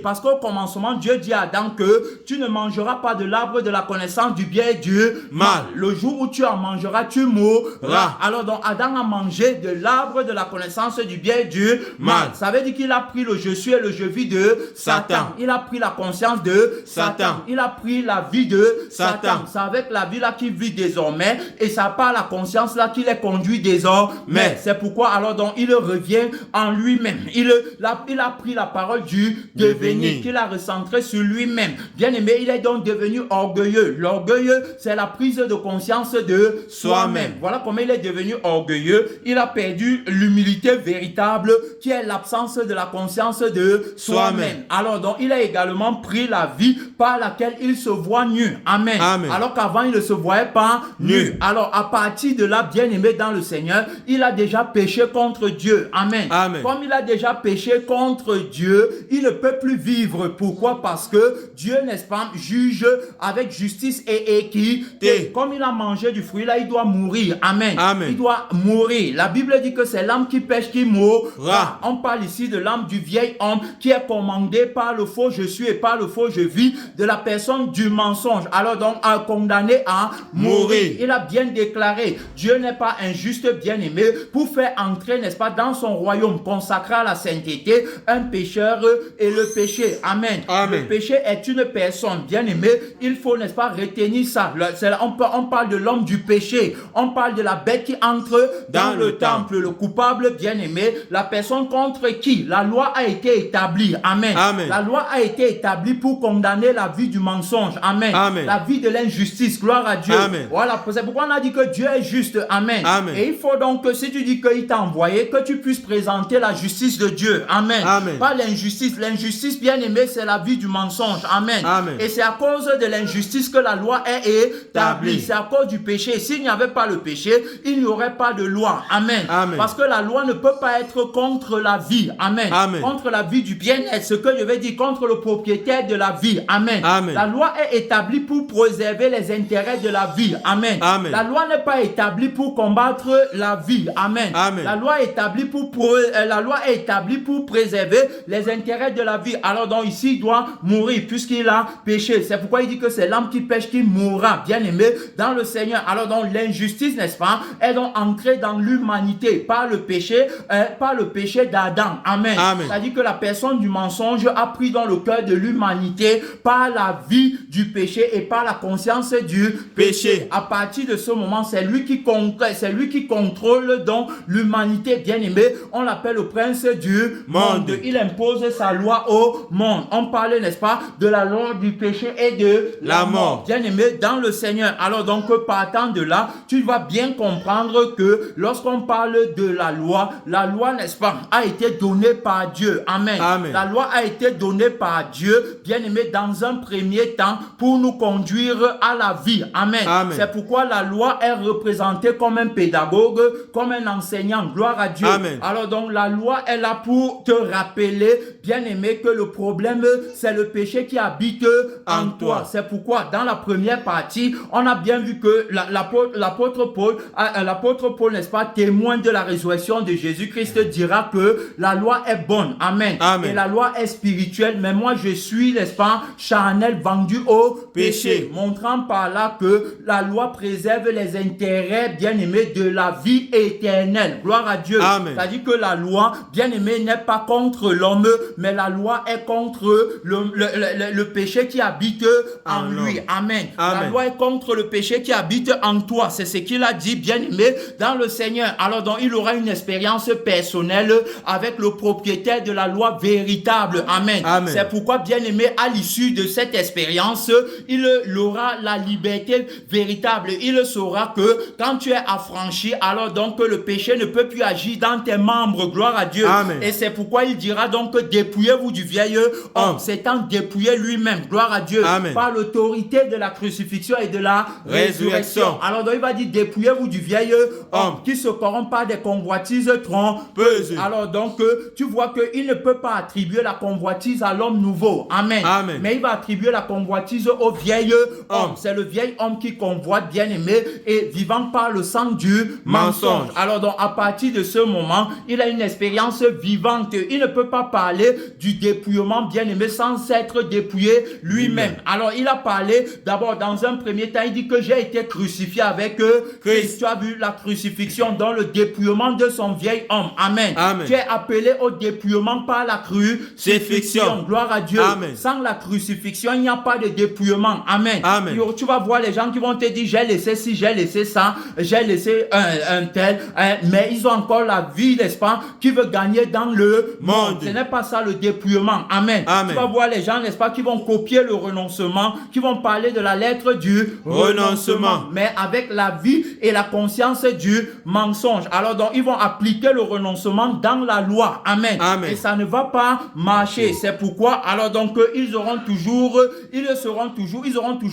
Parce qu'au commencement, Dieu dit à Adam que tu ne mangeras pas de l'arbre de la connaissance du bien et du mal. Le jour où tu en mangeras, tu mourras. Alors donc Adam a mangé de l'arbre de la connaissance du bien et du mal. Ça veut dire qu'il a pris le je suis et le je vis de Satan. Il a pris la conscience de Satan. Il a pris la vie de Satan. C'est avec la vie là qu'il vit désormais et ça par la conscience là qu'il est conduit désormais. C'est pourquoi alors donc il revient en lui-même. Il a pris la parole du devenir qu'il a recentré sur lui-même. Bien aimé, il est donc devenu orgueilleux. L'orgueil, c'est la prise de conscience de soi-même. Voilà comment il est devenu orgueilleux. Il a perdu l'humilité véritable qui est l'absence de la conscience de soi-même. Alors donc il a également pris la vie par laquelle il se voit nu. Amen. Amen. Alors qu'avant il ne se voyait pas nu. Alors à partir de là, bien aimé dans le Seigneur, il a déjà péché contre Dieu. Amen. Amen. Comme il a déjà péché contre Dieu, il ne peut plus vivre. Pourquoi? Parce que Dieu, n'est-ce pas, juge avec justice et équité. Comme il a mangé du fruit là, il doit mourir. Amen. Amen. Il doit mourir. La Bible dit que c'est l'âme qui pêche qui mourra. On parle ici de l'âme du vieil homme qui est commandé par le faux je suis et par le faux je vis, de la personne du mensonge. Alors donc condamné à mourir. Il a bien déclaré, Dieu n'est pas injuste, bien aimé, pour faire entrer, n'est-ce pas, dans son royaume consacré à la sainteté, un pécheur et le péché. Amen. Amen. Le péché est une personne, bien aimé. Il faut, n'est-ce pas, retenir ça. On parle de l'homme du péché. On parle de la bête qui entre dans le temple. Le coupable, bien aimé. La personne contre qui la loi a été établie. Amen. Amen. La loi a été établie pour condamner la vie du mensonge. Amen. Amen. La vie de l'injustice. Gloire à Dieu. Amen. Voilà. C'est pourquoi on a dit que Dieu est juste. Amen. Amen. Et faut donc que si tu dis qu'il t'a envoyé, que tu puisses présenter la justice de Dieu. Amen. Amen. Pas l'injustice. L'injustice, bien aimé, c'est la vie du mensonge. Amen. Amen. Et c'est à cause de l'injustice que la loi est établie. C'est à cause du péché. S'il n'y avait pas le péché, il n'y aurait pas de loi. Amen. Amen. Parce que la loi ne peut pas être contre la vie. Amen. Amen. Contre la vie du bien-être. Ce que je vais dire, contre le propriétaire de la vie. Amen. Amen. La loi est établie pour préserver les intérêts de la vie. Amen. Amen. La loi n'est pas établie pour combattre la vie. Amen. Amen. La loi est établie pour préserver les intérêts de la vie. Alors donc ici, il doit mourir puisqu'il a péché. C'est pourquoi il dit que c'est l'homme qui pêche qui mourra, bien aimé, dans le Seigneur. Alors donc l'injustice, n'est-ce pas, est donc entrée dans l'humanité par le péché d'Adam. Amen. Amen. C'est-à-dire que la personne du mensonge a pris dans le cœur de l'humanité par la vie du péché et par la conscience du péché. À partir de ce moment, c'est lui qui contrôle donc l'humanité, bien aimé. On l'appelle le prince du monde. Il impose sa loi au monde. On parlait, n'est-ce pas, de la loi du péché et de la mort. Bien aimé, dans le Seigneur. Alors donc, partant de là, tu vas bien comprendre que lorsqu'on parle de la loi, n'est-ce pas, a été donnée par Dieu. Amen. Amen. La loi a été donnée par Dieu, bien aimé, dans un premier temps, pour nous conduire à la vie. Amen. Amen. C'est pourquoi la loi est représentée comme un pédagogue, comme un enseignant. Gloire à Dieu. Amen. Alors donc, la loi est là pour te rappeler, bien aimé, que le problème, c'est le péché qui habite en toi. C'est pourquoi, dans la première partie, on a bien vu que l'apôtre Paul, n'est-ce pas, témoin de la résurrection de Jésus-Christ, dira que la loi est bonne. Amen. Amen. Et la loi est spirituelle, mais moi je suis, n'est-ce pas, charnel, vendu au péché. Montrant par là que la loi préserve les intérêts, bien aimés, de la vie éternelle. Gloire à Dieu. Amen. C'est-à-dire que la loi, bien aimé, n'est pas contre l'homme, mais la loi est contre le péché qui habite en lui. Amen. Amen. La loi est contre le péché qui habite en toi. C'est ce qu'il a dit, bien aimé, dans le Seigneur. Alors donc, il aura une expérience personnelle avec le propriétaire de la loi véritable. Amen. Amen. C'est pourquoi, bien aimé, à l'issue de cette expérience, il aura la liberté véritable. Il saura que quand tu es affranchi, alors donc le péché ne peut plus agir dans tes membres. Gloire à Dieu. Amen. Et c'est pourquoi il dira donc que dépouillez-vous du vieil homme, s'étant dépouillé lui-même. Gloire à Dieu. Amen. Par l'autorité de la crucifixion et de la résurrection. Alors donc il va dire dépouillez-vous du vieil homme qui se corrompt par des convoitises trompeuses. Alors donc tu vois qu'il ne peut pas attribuer la convoitise à l'homme nouveau. Amen. Amen. Mais il va attribuer la convoitise au vieil homme. C'est le vieil homme qui convoite, bien aimé, et vivant par le sang du mensonge. Alors donc à partir de ce moment, il a une expérience vivante. Il ne peut pas parler du dépouillement, bien aimé, sans s'être dépouillé lui-même. Alors il a parlé d'abord dans un premier temps, il dit que j'ai été crucifié avec Christ. Tu as vu la crucifixion dans le dépouillement de son vieil homme. Amen. Amen. Tu es appelé au dépouillement par la crucifixion. Gloire à Dieu. Amen. Sans la crucifixion, il n'y a pas de dépouillement. Amen. Amen. Tu vas voir les gens qui vont te dire j'ai laissé ci, j'ai laissé ça, j'ai laissé un tel, mais ils ont encore la vie, n'est-ce pas, qui veut gagner dans le monde. Ce n'est pas ça le dépouillement. Amen. Amen. Tu vas voir les gens, n'est-ce pas, qui vont copier le renoncement, qui vont parler de la lettre du renoncement, mais avec la vie et la conscience du mensonge. Alors donc, ils vont appliquer le renoncement dans la loi. Amen. Amen. Et ça ne va pas marcher. C'est pourquoi, alors donc, ils auront toujours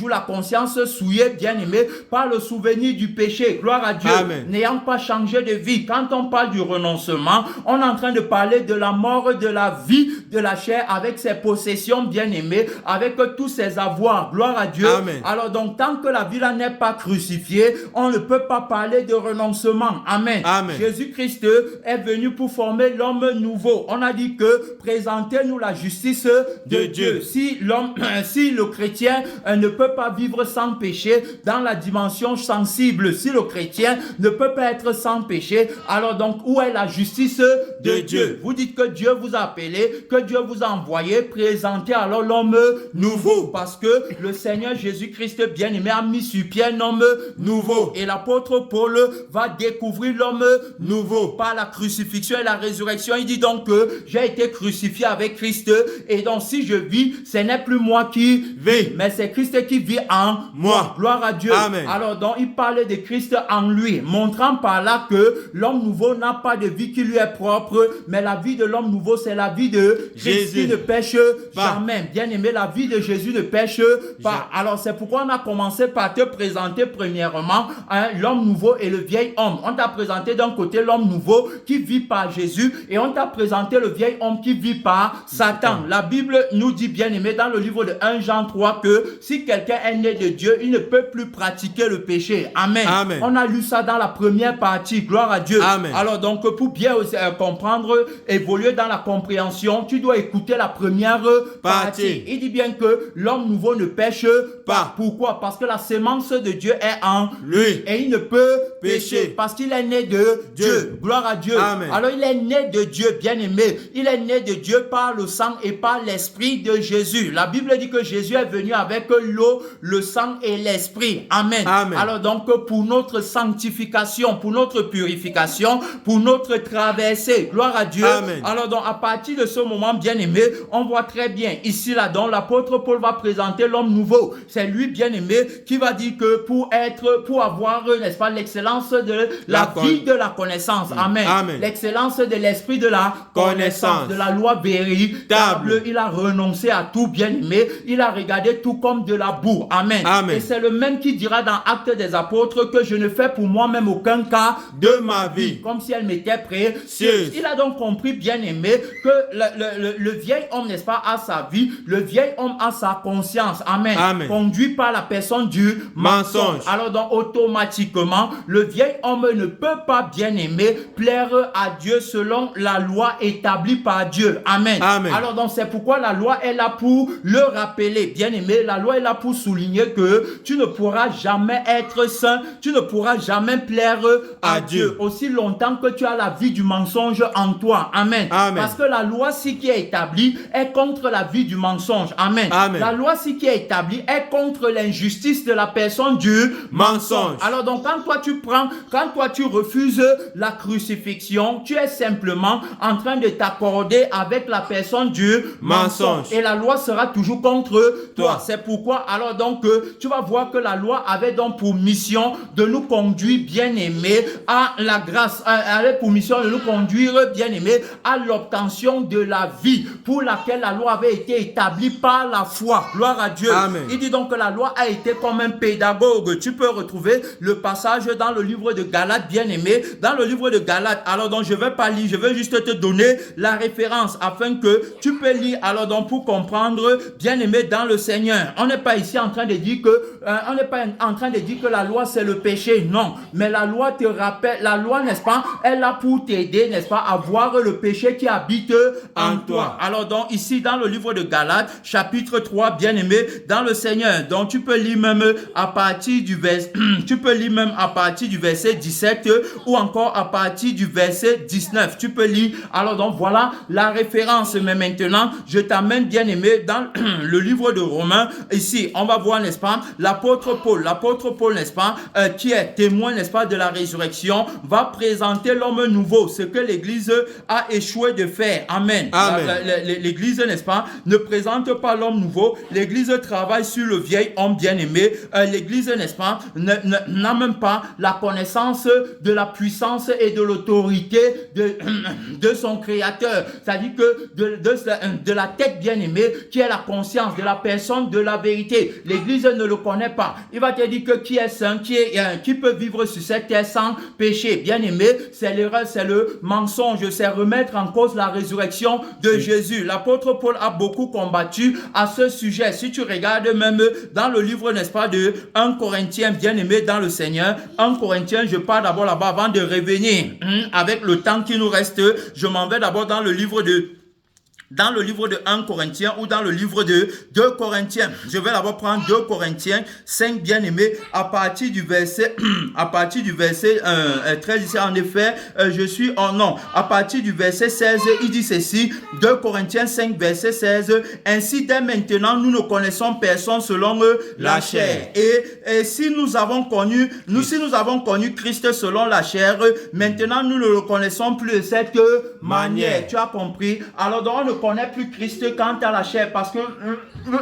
la conscience souillée, bien aimée, par le souvenir du péché. Gloire à Dieu. Amen. N'ayant pas changé de vie. Quand on parle du renoncement, on est en train de parler de la mort de la vie de la chair avec ses possessions, bien aimées, avec tous ses avoirs. Gloire à Dieu. Amen. Alors donc, tant que la vie là n'est pas crucifiée, on ne peut pas parler de renoncement. Amen. Amen. Jésus-Christ est venu pour former l'homme nouveau. On a dit que présentez-nous la justice de Dieu. Si le chrétien ne peut pas vivre sans péché dans la dimension sensible, si le chrétien ne peut pas être sans péché, alors donc où est la justice de Dieu? Vous dites que Dieu vous a appelé, que Dieu vous a envoyé, présentez alors l'homme nouveau, parce que le Seigneur Jésus-Christ bien-aimé a mis sur pied un homme nouveau. Et l'apôtre Paul va découvrir l'homme nouveau par la crucifixion et la résurrection. Il dit donc que j'ai été crucifié avec Christ, et donc si je vis, ce n'est plus moi qui vis, mais c'est Christ qui vit en moi. Gloire à Dieu. Amen. Alors donc il parlait de Christ en lui, montrant comprend par là que l'homme nouveau n'a pas de vie qui lui est propre, mais la vie de l'homme nouveau, c'est la vie de Jésus qui ne pêche jamais. Bien aimé, la vie de Jésus ne pêche pas. Alors c'est pourquoi on a commencé par te présenter premièrement l'homme nouveau et le vieil homme. On t'a présenté d'un côté l'homme nouveau qui vit par Jésus et on t'a présenté le vieil homme qui vit par Satan. La Bible nous dit, bien aimé, dans le livre de 1 Jean 3 que si quelqu'un est né de Dieu, il ne peut plus pratiquer le péché. Amen. Amen. On a lu ça dans la première partie. Gloire à Dieu. Amen. Alors donc pour bien comprendre, évoluer dans la compréhension, tu dois écouter la première partie. Il dit bien que l'homme nouveau ne pêche pas. Pourquoi? Parce que la sémence de Dieu est en lui et il ne peut pécher parce qu'il est né de Dieu. Gloire à Dieu. Amen. Alors il est né de Dieu, bien aimé. Il est né de Dieu par le sang et par l'esprit de Jésus. La Bible dit que Jésus est venu avec l'eau, le sang et l'esprit. Amen. Amen. Alors donc pour notre sanctification, pour notre purification, pour notre traversée, gloire à Dieu. Amen. Alors donc à partir de ce moment, bien aimé, on voit très bien ici là donc l'apôtre Paul va présenter l'homme nouveau. C'est lui, bien aimé, qui va dire que pour avoir, n'est-ce pas, l'excellence de la vie de la connaissance. Amen. Amen. L'excellence de l'esprit de la connaissance, de la loi véritable. Il a renoncé à tout, bien aimé. Il a regardé tout comme de la boue. Amen. Amen. Et c'est le même qui dira dans Actes des Apôtres que je ne fais pour moi-même aucun cas de ma vie, comme si elle m'était précieuse. Il a donc compris, bien aimé, que le vieil homme, n'est-ce pas, a sa vie, le vieil homme a sa conscience. Amen. Amen. Conduit par la personne du mensonge. Alors donc automatiquement, le vieil homme ne peut pas, bien aimé, plaire à Dieu selon la loi établie par Dieu. Amen. Amen. Alors donc c'est pourquoi la loi est là pour le rappeler. Bien aimé, la loi est là pour souligner que tu ne pourras jamais être saint, tu ne pourras jamais plaire à Dieu aussi longtemps que tu as la vie du mensonge en toi. Amen. Amen. Parce que la loi si qui est établie est contre la vie du mensonge. Amen. Amen. La loi si qui est établie est contre l'injustice de la personne du mensonge. Alors donc quand toi tu refuses la crucifixion, tu es simplement en train de t'accorder avec la personne du mensonge. Et la loi sera toujours contre toi. C'est pourquoi alors donc tu vas voir que la loi avait donc pour mission de nous conduire, bien aimé, à la grâce, avait pour mission de nous conduire, bien aimé, à l'obtention de la vie pour laquelle la loi avait été établie par la foi. Gloire à Dieu. Amen. Il dit donc que la loi a été comme un pédagogue. Tu peux retrouver le passage dans le livre de Galates, bien aimé, dans le livre de Galates. Alors donc je vais pas lire, je vais juste te donner la référence afin que tu peux lire. Alors donc pour comprendre, bien aimé, dans le Seigneur. On n'est pas ici en train de dire que la loi c'est le péché, non. Mais la loi te rappelle, la loi, n'est-ce pas, elle est là pour t'aider, n'est-ce pas, à voir le péché qui habite en toi. Alors donc ici dans le livre de Galates, chapitre 3, bien aimé, dans le Seigneur. Donc tu peux lire même à partir du verset 17 ou encore à partir du verset 19. Tu peux lire. Alors donc voilà la référence. Mais maintenant, je t'amène, bien aimé, dans le livre de Romains. Ici, on va voir, n'est-ce pas, l'apôtre Paul, n'est-ce pas, qui est témoin, n'est-ce pas, de la résurrection, va présenter l'homme nouveau, ce que l'Église a échoué de faire. Amen. Amen. L'Église, n'est-ce pas, ne présente pas l'homme nouveau. L'Église travaille sur le vieil homme, bien aimé. L'Église, n'est-ce pas, n'a même pas la connaissance de la puissance et de l'autorité de son Créateur. C'est-à-dire que de la tête, bien aimée, qui est la conscience de la personne de la vérité. L'Église ne le connaît pas. Il va te dire que qui est saint, qui peut vivre sur cette terre sans péché. Bien aimé, c'est l'erreur, c'est le mensonge, c'est remettre en cause la résurrection de Jésus. L'apôtre Paul a beaucoup combattu à ce sujet. Si tu regardes même dans le livre, n'est-ce pas, de 1 Corinthiens, bien aimé dans le Seigneur, 1 Corinthiens, je pars d'abord là-bas avant de revenir avec le temps qui nous reste. Je m'en vais d'abord dans le livre de 1 Corinthiens ou dans le livre de 2 Corinthiens. Je vais d'abord prendre 2 Corinthiens 5, bien aimé, à partir du verset 13, ici en effet, à partir du verset 16, il dit ceci, 2 Corinthiens 5, verset 16, ainsi dès maintenant, nous ne connaissons personne selon la chair. Et si nous avons connu Christ selon la chair, maintenant nous ne le connaissons plus de cette manière. Tu as compris? Alors donc on ne connaît plus Christ quant à la chair parce que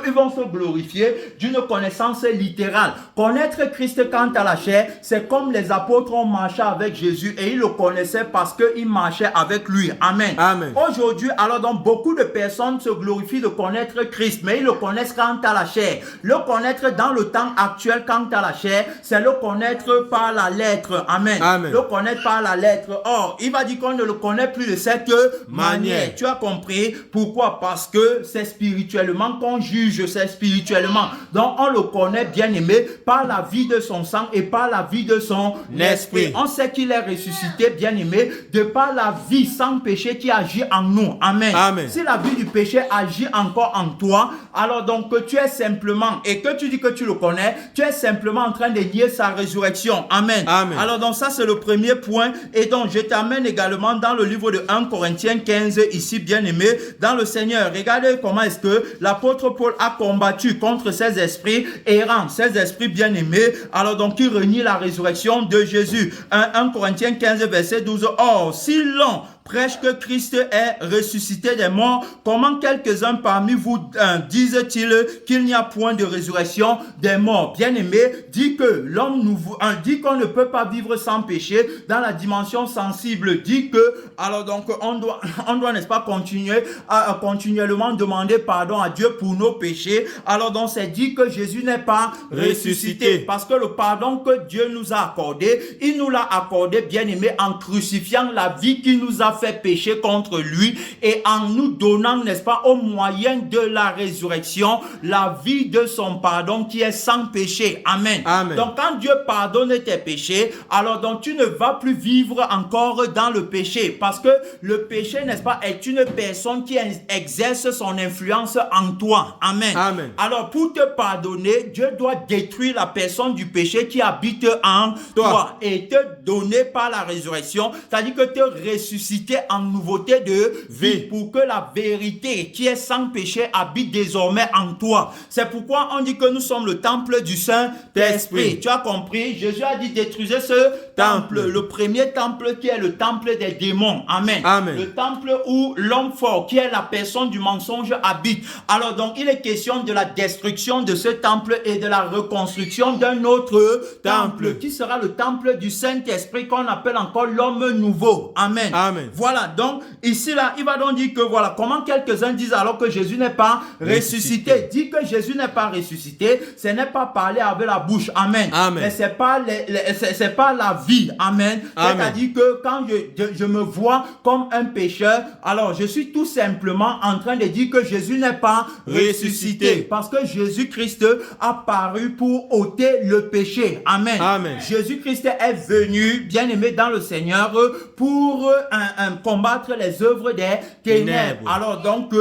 ils vont se glorifier d'une connaissance littérale. Connaître Christ quant à la chair, c'est comme les apôtres ont marché avec Jésus et ils le connaissaient parce qu'ils marchaient avec lui. Amen. Amen. Aujourd'hui, alors donc beaucoup de personnes se glorifient de connaître Christ, mais ils le connaissent quant à la chair. Le connaître dans le temps actuel quant à la chair, c'est le connaître par la lettre. Amen. Amen. Le connaître par la lettre. Or, il va dire qu'on ne le connaît plus de cette manière. Tu as compris pourquoi? Parce que c'est spirituellement qu'on juge, c'est spirituellement. Donc, on le connaît, bien aimé, par la vie de son sang et par la vie de son esprit. On sait qu'il est ressuscité, bien aimé, de par la vie sans péché qui agit en nous. Amen. Amen. Si la vie du péché agit encore en toi, alors donc que tu es simplement, et que tu dis que tu le connais, tu es simplement en train de nier sa résurrection. Amen. Amen. Alors donc ça c'est le premier point. Et donc je t'amène également dans le livre de 1 Corinthiens 15, ici bien aimé, dans le Seigneur. Regardez comment est-ce que l'apôtre Paul a combattu contre ces esprits errants, ces esprits bien aimés, alors donc qui renient la résurrection de Jésus. 1 Corinthiens 15 verset 12. Or, si l'on prêche que Christ est ressuscité des morts, comment quelques-uns parmi vous disent-ils qu'il n'y a point de résurrection des morts? Bien-aimé, dit que l'homme nouveau, dit qu'on ne peut pas vivre sans péché dans la dimension sensible, dit que, alors donc, on doit n'est-ce pas, continuellement demander pardon à Dieu pour nos péchés. Alors donc, c'est dit que Jésus n'est pas ressuscité, parce que le pardon que Dieu nous a accordé, il nous l'a accordé, bien-aimé, en crucifiant la vie qui nous a fait pécher contre lui et en nous donnant, n'est-ce pas, au moyen de la résurrection, la vie de son pardon qui est sans péché. Amen. Amen. Donc quand Dieu pardonne tes péchés, alors donc tu ne vas plus vivre encore dans le péché, parce que le péché, n'est-ce pas, est une personne qui exerce son influence en toi. Amen. Amen. Alors pour te pardonner, Dieu doit détruire la personne du péché qui habite en toi et te donner par la résurrection, c'est-à-dire que te ressusciter en nouveauté de vie pour que la vérité qui est sans péché habite désormais en toi. C'est pourquoi on dit que nous sommes le temple du Saint-Esprit. Tu as compris? Jésus a dit détruisez ce temple. Le premier temple qui est le temple des démons. Amen. Amen. Le temple où l'homme fort, qui est la personne du mensonge, habite. Alors donc il est question de la destruction de ce temple et de la reconstruction d'un autre temple qui sera le temple du Saint-Esprit qu'on appelle encore l'homme nouveau. Amen. Amen. Voilà, donc ici là, il va donc dire que voilà, comment quelques-uns disent alors que Jésus n'est pas ressuscité. Dit que Jésus n'est pas ressuscité, ce n'est pas parler avec la bouche. Amen. Amen. Mais c'est pas c'est pas la vie. Amen. C'est-à-dire que quand je me vois comme un pécheur, alors je suis tout simplement en train de dire que Jésus n'est pas ressuscité. Parce que Jésus-Christ a paru pour ôter le péché. Amen. Amen. Jésus-Christ est venu, bien aimé dans le Seigneur, pour combattre les œuvres des ténèbres. Alors donc,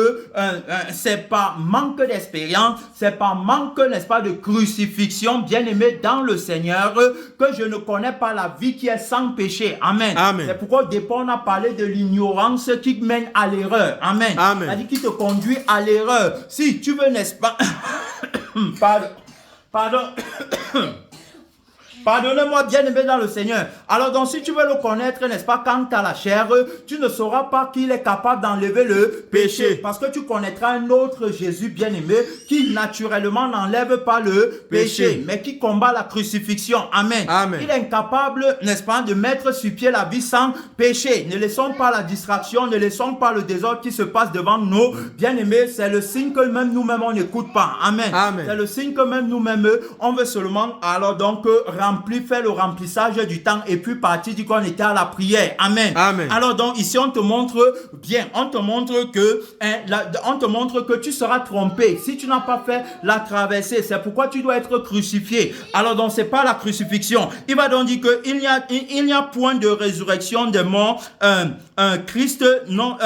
c'est pas manque d'expérience, c'est pas manque, n'est-ce pas, de crucifixion, bien aimé dans le Seigneur, que je ne connais pas la vie qui est sans péché. Amen. Amen. C'est pourquoi au départ on a parlé de l'ignorance qui mène à l'erreur. Amen. Amen. C'est-à-dire qui te conduit à l'erreur. Si tu veux, n'est-ce pas, pardon. Pardonnez-moi, bien-aimé dans le Seigneur. Alors donc, si tu veux le connaître, n'est-ce pas, quant à la chair, tu ne sauras pas qu'il est capable d'enlever le péché. Parce que tu connaîtras un autre Jésus, bien-aimé, qui naturellement n'enlève pas le péché, mais qui combat la crucifixion. Amen. Amen. Il est incapable, n'est-ce pas, de mettre sur pied la vie sans péché. Ne laissons pas la distraction, ne laissons pas le désordre qui se passe devant nous. Bien-aimé, c'est le signe que même nous-mêmes, on n'écoute pas. Amen. Amen. C'est le signe que même nous-mêmes, on veut seulement, alors donc, faire le remplissage du temps et puis partir du qu'on était à la prière. Amen. Amen. Alors donc ici on te montre bien, on te montre que tu seras trompé si tu n'as pas fait la traversée. C'est pourquoi tu dois être crucifié. Alors donc c'est pas la crucifixion. Il va donc dire que il n'y a point de résurrection des morts. Christ non.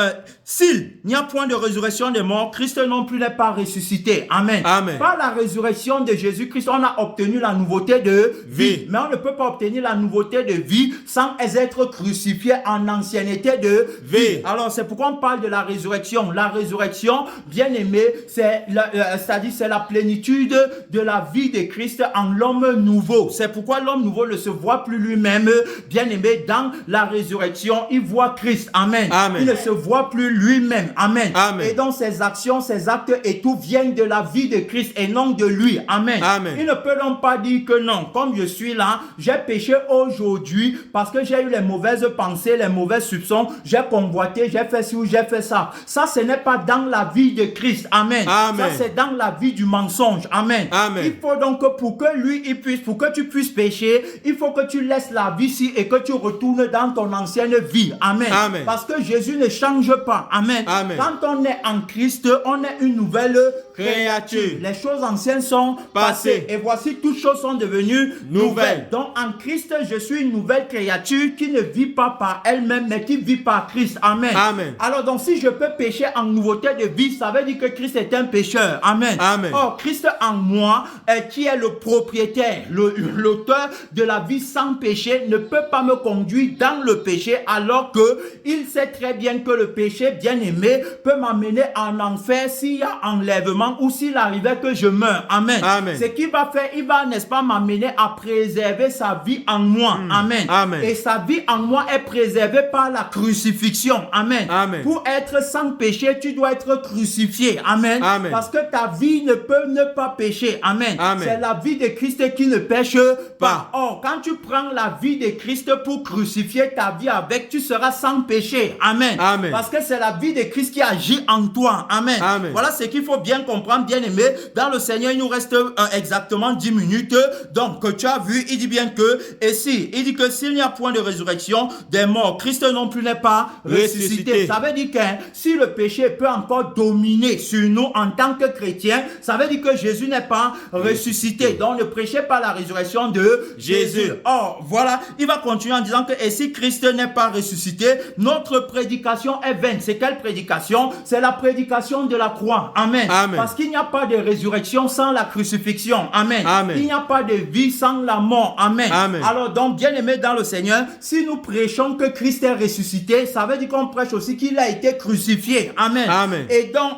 S'il n'y a point de résurrection des morts, Christ non plus n'est pas ressuscité. Amen. Amen. Par la résurrection de Jésus-Christ, on a obtenu la nouveauté de vie. Mais on ne peut pas obtenir la nouveauté de vie sans être crucifié en ancienneté de vie. Alors c'est pourquoi on parle de la résurrection. La résurrection, bien aimé, c'est-à-dire c'est la plénitude de la vie de Christ en l'homme nouveau. C'est pourquoi l'homme nouveau ne se voit plus lui-même, bien aimé, dans la résurrection. Il voit Christ. Christ. Amen. Amen. Il ne se voit plus lui-même. Amen. Amen. Et donc ses actions, ses actes et tout viennent de la vie de Christ et non de lui. Amen. Amen. Il ne peut donc pas dire que non, comme je suis là, j'ai péché aujourd'hui parce que j'ai eu les mauvaises pensées, les mauvais soupçons, j'ai convoité, j'ai fait ci ou j'ai fait ça. Ça, ce n'est pas dans la vie de Christ. Amen. Amen. Ça, c'est dans la vie du mensonge. Amen. Amen. Il faut donc que pour que lui, pour que tu puisses pécher, il faut que tu laisses la vie ici et que tu retournes dans ton ancienne vie. Amen. Amen. Parce que Jésus ne change pas. Amen. Amen. Quand on est en Christ, on est une nouvelle Créature. Les choses anciennes sont passées. Et voici, toutes choses sont devenues nouvelles. Donc, en Christ, je suis une nouvelle créature qui ne vit pas par elle-même, mais qui vit par Christ. Amen. Amen. Alors, donc, si je peux pécher en nouveauté de vie, ça veut dire que Christ est un pécheur. Amen. Amen. Or, Christ en moi, qui est le propriétaire, l'auteur de la vie sans péché, ne peut pas me conduire dans le péché, alors que il sait très bien que le péché, bien aimé, peut m'amener en enfer s'il y a enlèvement ou s'il arrivait que je meure. Amen. Amen. Ce qu'il va faire, il va, n'est-ce pas, m'amener à préserver sa vie en moi. Amen. Amen. Et sa vie en moi est préservée par la crucifixion. Amen. Amen. Pour être sans péché, tu dois être crucifié. Amen. Amen. Parce que ta vie ne peut ne pas pécher. Amen. Amen. C'est la vie de Christ qui ne pêche pas. Or, quand tu prends la vie de Christ pour crucifier ta vie avec, tu seras sans péché. Amen. Amen. Parce que c'est la vie de Christ qui agit en toi. Amen. Amen. Voilà ce qu'il faut bien comprendre, bien aimé. Dans le Seigneur, il nous reste exactement 10 minutes. Donc, que tu as vu, il dit bien que, il dit que s'il n'y a point de résurrection des morts, Christ non plus n'est pas ressuscité. Ça veut dire que si le péché peut encore dominer sur nous en tant que chrétiens, ça veut dire que Jésus n'est pas ressuscité. Donc, ne prêchez pas la résurrection de Jésus. Or, voilà, il va continuer en disant que et si Christ n'est pas ressuscité, notre prédication est vaine. C'est quelle prédication? C'est la prédication de la croix. Amen. Amen. Parce qu'il n'y a pas de résurrection sans la crucifixion. Amen. Amen. Il n'y a pas de vie sans la mort. Amen. Amen. Alors donc, bien aimé dans le Seigneur, si nous prêchons que Christ est ressuscité, ça veut dire qu'on prêche aussi qu'il a été crucifié. Amen. Amen. Et donc,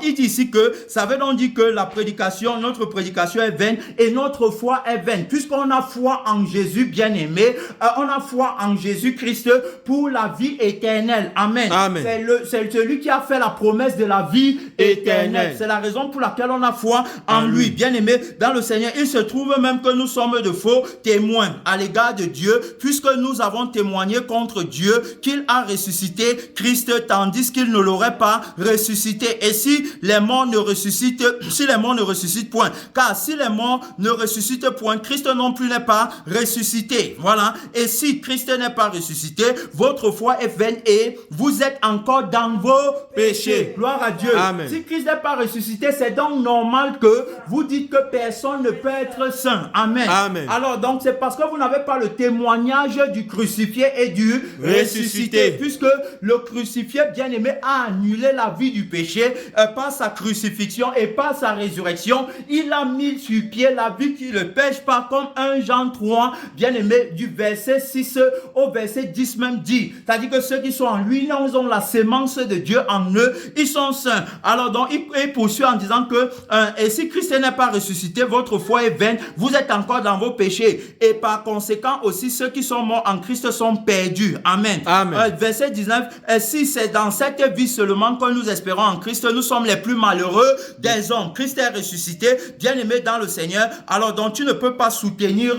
il dit ici que ça veut donc dire que la prédication, notre prédication est vaine et notre foi est vaine. Puisqu'on a foi en Jésus, bien aimé, on a foi en Jésus-Christ pour la vie éternelle. Amen. Amen. C'est celui qui a fait la promesse de la vie éternelle. C'est la raison pour laquelle on a foi en lui. Bien aimé, dans le Seigneur, il se trouve même que nous sommes de faux témoins à l'égard de Dieu, puisque nous avons témoigné contre Dieu qu'il a ressuscité Christ, tandis qu'il ne l'aurait pas ressuscité. Et si les morts ne ressuscitent point, car si les morts ne ressuscitent point, Christ non plus n'est pas ressuscité. Voilà. Et si Christ n'est pas ressuscité, votre foi est vaine et vous êtes encore dans vos péchés. Gloire à Dieu. Amen. Si Christ n'est pas ressuscité, c'est donc normal que vous dites que personne ne peut être saint. Amen. Amen. Alors donc c'est parce que vous n'avez pas le témoignage du crucifié et du ressuscité. Puisque le crucifié, bien aimé, a annulé la vie du péché par sa crucifixion et par sa résurrection. Il a mis sur pied la vie qui ne pêche pas, comme 1 Jean 3, bien aimé, du verset 6 au verset 10 même dit. C'est-à-dire que ceux qui sont en lui, ils ont la sémence de Dieu en eux, ils sont saints. Alors donc il poursuit en disant que et si Christ n'est pas ressuscité, votre foi est vaine, vous êtes encore dans vos péchés. Et par conséquent aussi, ceux qui sont morts en Christ sont perdus. Amen. Amen. Verset 19, si c'est dans cette vie seulement que nous espérons en Christ, nous sommes les plus malheureux des hommes. Christ est ressuscité, bien aimé dans le Seigneur. Alors donc tu ne peux pas soutenir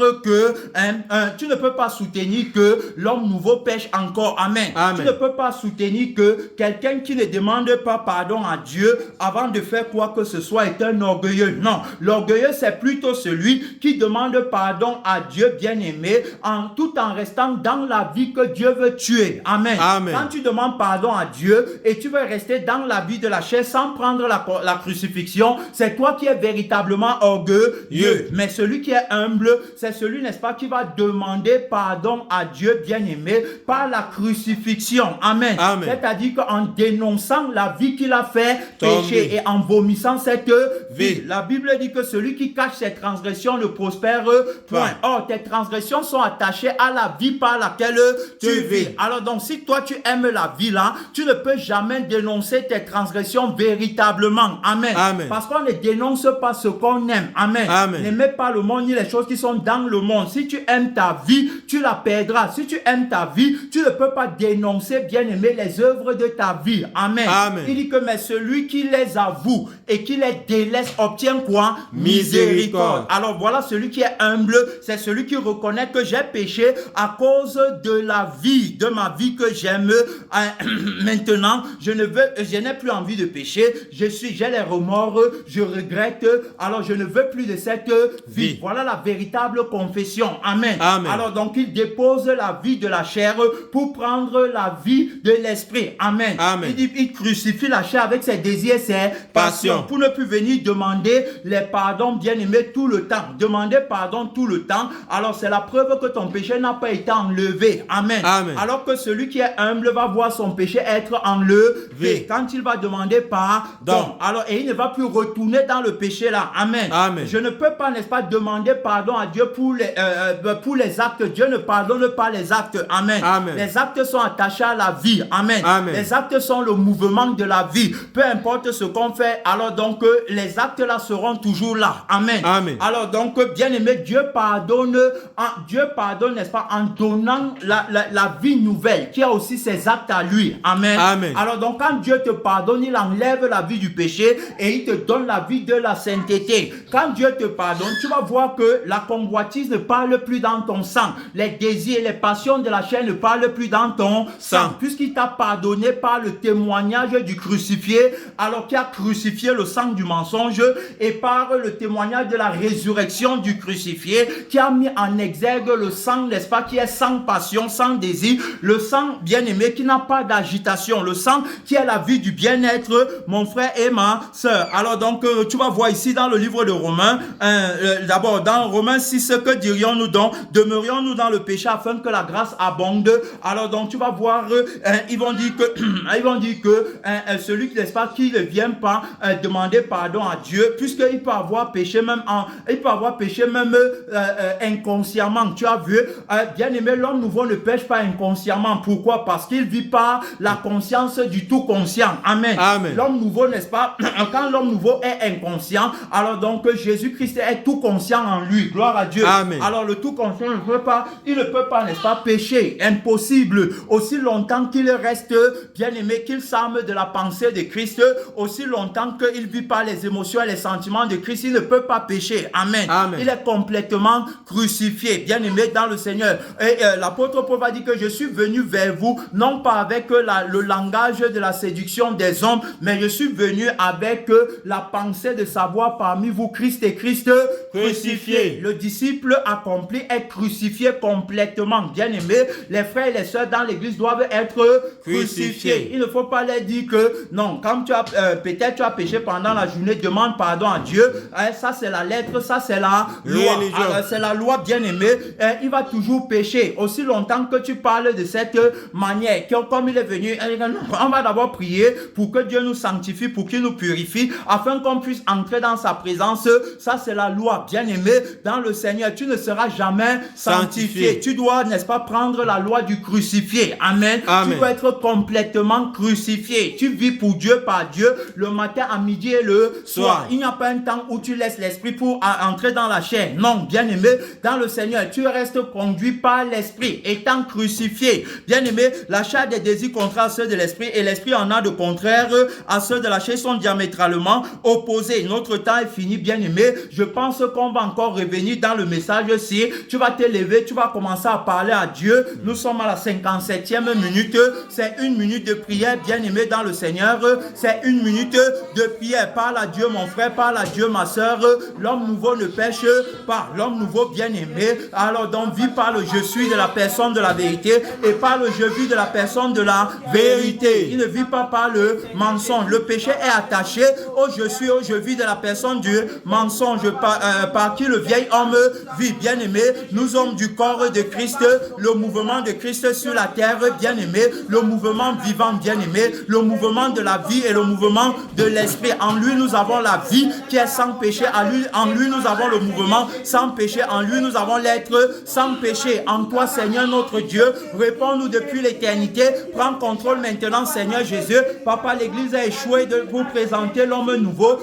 que l'homme nouveau pêche encore. Amen. Amen. Tu ne peux pas soutenir que quelqu'un qui ne demande pas pardon à Dieu avant de faire quoi que ce soit est un orgueilleux. Non, l'orgueilleux c'est plutôt celui qui demande pardon à Dieu, bien aimé, tout en restant dans la vie que Dieu veut tuer. Amen. Amen. Quand tu demandes pardon à Dieu et tu veux rester dans la vie de la chair sans prendre la crucifixion, c'est toi qui es véritablement orgueilleux. Mais celui qui est humble, c'est celui, n'est-ce pas, qui va demander pardon à Dieu, bien aimé, par la crucifixion. Amen. Amen. C'est-à-dire qu'en dénonçant la vie qu'il a fait pécher et en en vomissant cette vie. Vie. La Bible dit que celui qui cache ses transgressions ne prospère point. Or, tes transgressions sont attachées à la vie par laquelle tu vis. Alors donc, si toi tu aimes la vie là, tu ne peux jamais dénoncer tes transgressions véritablement. Amen. Amen. Parce qu'on ne dénonce pas ce qu'on aime. Amen. Amen. N'aimez pas le monde ni les choses qui sont dans le monde. Si tu aimes ta vie, tu la perdras. Si tu aimes ta vie, tu ne peux pas dénoncer, bien aimé, les œuvres de ta vie. Amen. Amen. Il dit que mais celui qui les avoue et qui les délaisse obtient quoi? Miséricorde. Alors voilà, celui qui est humble, c'est celui qui reconnaît que j'ai péché à cause de la vie, de ma vie que j'aime. Maintenant, je n'ai plus envie de pécher. J'ai les remords, je regrette. Alors je ne veux plus de cette vie. Voilà la véritable confession. Amen. Amen. Alors donc il dépose la vie de la chair pour prendre la vie de l'esprit. Amen. Amen. Il dit, il crucifie la chair avec ses désirs, ses passions, pour ne plus venir demander les pardons, bien-aimés, tout le temps. Demander pardon tout le temps. Alors c'est la preuve que ton péché n'a pas été enlevé. Amen. Amen. Alors que celui qui est humble va voir son péché être enlevé. Quand il va demander pardon, alors et il ne va plus retourner dans le péché là. Amen. Amen. Je ne peux pas, n'est-ce pas, demander pardon à Dieu pour les actes. Dieu ne pardonne pas les actes. Amen. Amen. Les actes sont attachés à la vie. Amen. Amen. Les actes sont le mouvement de la vie. Peu importe ce qu'on fait, alors donc les actes là seront toujours là. Amen. Amen. Alors donc, bien aimé, Dieu pardonne, n'est-ce pas, en donnant la vie nouvelle qui a aussi ses actes à lui. Amen. Amen. Alors donc, quand Dieu te pardonne, il enlève la vie du péché et il te donne la vie de la sainteté. Quand Dieu te pardonne, tu vas voir que la convoitise ne parle plus dans ton sang. Les désirs et les passions de la chair ne parlent plus dans ton sang. Puisqu'il t'a pardonné par le témoignage du crucifié, alors qu'il a crucifié le sang du mensonge, et par le témoignage de la résurrection du crucifié, qui a mis en exergue le sang, n'est-ce pas, qui est sans passion, sans désir, le sang bien-aimé qui n'a pas d'agitation, le sang qui est la vie du bien-être, mon frère et ma soeur. Alors donc, tu vas voir ici dans le livre de Romains, d'abord dans Romains 6, que dirions-nous donc? Demeurions-nous dans le péché afin que la grâce abonde? Alors donc, tu vas voir, ils vont dire que celui qui, n'est-ce pas, qui ne vient pas demander pardon à Dieu, puisqu'il peut avoir péché même inconsciemment. Tu as vu, bien aimé, l'homme nouveau ne pêche pas inconsciemment. Pourquoi? Parce qu'il vit par la conscience du tout conscient. Amen. Amen. L'homme nouveau, n'est-ce pas, quand l'homme nouveau est inconscient, alors donc Jésus-Christ est tout conscient en lui. Gloire à Dieu. Amen. Alors le tout conscient ne peut pas, n'est-ce pas, pécher. Impossible. Aussi longtemps qu'il reste, bien aimé, qu'il s'arme de la pensée de Christ, aussi longtemps qu'il vit par les émotions et les sentiments de Christ, il ne peut pas pécher. Amen. Amen. Il est complètement crucifié, bien aimé dans le Seigneur. Et l'apôtre Paul a dit que je suis venu vers vous, non pas avec le langage de la séduction des hommes, mais je suis venu avec la pensée de savoir parmi vous Christ et Christ crucifié. Le disciple accompli est crucifié complètement. Bien aimé, les frères et les sœurs dans l'église doivent être crucifiés. Il ne faut pas leur dire que non, quand tu as peut-être tu as péché pendant la journée, demande pardon à Dieu. Ça c'est la lettre, ça c'est la loi. C'est la loi, bien aimé. Il va toujours pécher aussi longtemps que tu parles de cette manière. Comme il est venu, on va d'abord prier pour que Dieu nous sanctifie, pour qu'il nous purifie, afin qu'on puisse entrer dans sa présence. Ça c'est la loi, bien aimé, dans le Seigneur. Tu ne seras jamais sanctifié. Tu dois, n'est-ce pas, prendre la loi du crucifié. Amen. Amen. Tu dois être complètement crucifié. Tu vis pour Dieu, par Dieu, le matin, à midi et le soir. Il n'y a pas un temps où tu laisses l'esprit pour entrer dans la chair. Non, bien aimé, dans le Seigneur, tu restes conduit par l'esprit, étant crucifié. Bien aimé, la chair a des désirs contraires à ceux de l'esprit et l'esprit en a de contraires à ceux de la chair, sont diamétralement opposés. Notre temps est fini, bien aimé. Je pense qu'on va encore revenir dans le message-ci. Tu vas te lever, tu vas commencer à parler à Dieu. Nous sommes à la 57e minute. C'est une minute de prière, bien aimé dans le Seigneur. C'est une minute de prière. Parle à Dieu, mon frère, parle à Dieu, ma soeur. L'homme nouveau ne pêche pas. L'homme nouveau, bien aimé, alors donc vit par le je suis de la personne de la vérité et par le je vis de la personne de la vérité. Il ne vit pas par le mensonge. Le péché est attaché au je suis, au je vis de la personne du mensonge par qui le vieil homme vit. Bien aimé, nous sommes du corps de Christ, le mouvement de Christ sur la terre, bien aimé, le mouvement vivant, bien aimé, le mouvement de la vie et le mouvement de de l'esprit. En lui, nous avons la vie qui est sans péché. En lui, nous avons le mouvement sans péché. En lui, nous avons l'être sans péché. En toi, Seigneur notre Dieu, réponds-nous depuis l'éternité. Prends contrôle maintenant, Seigneur Jésus. Papa, l'Église a échoué de vous présenter l'homme nouveau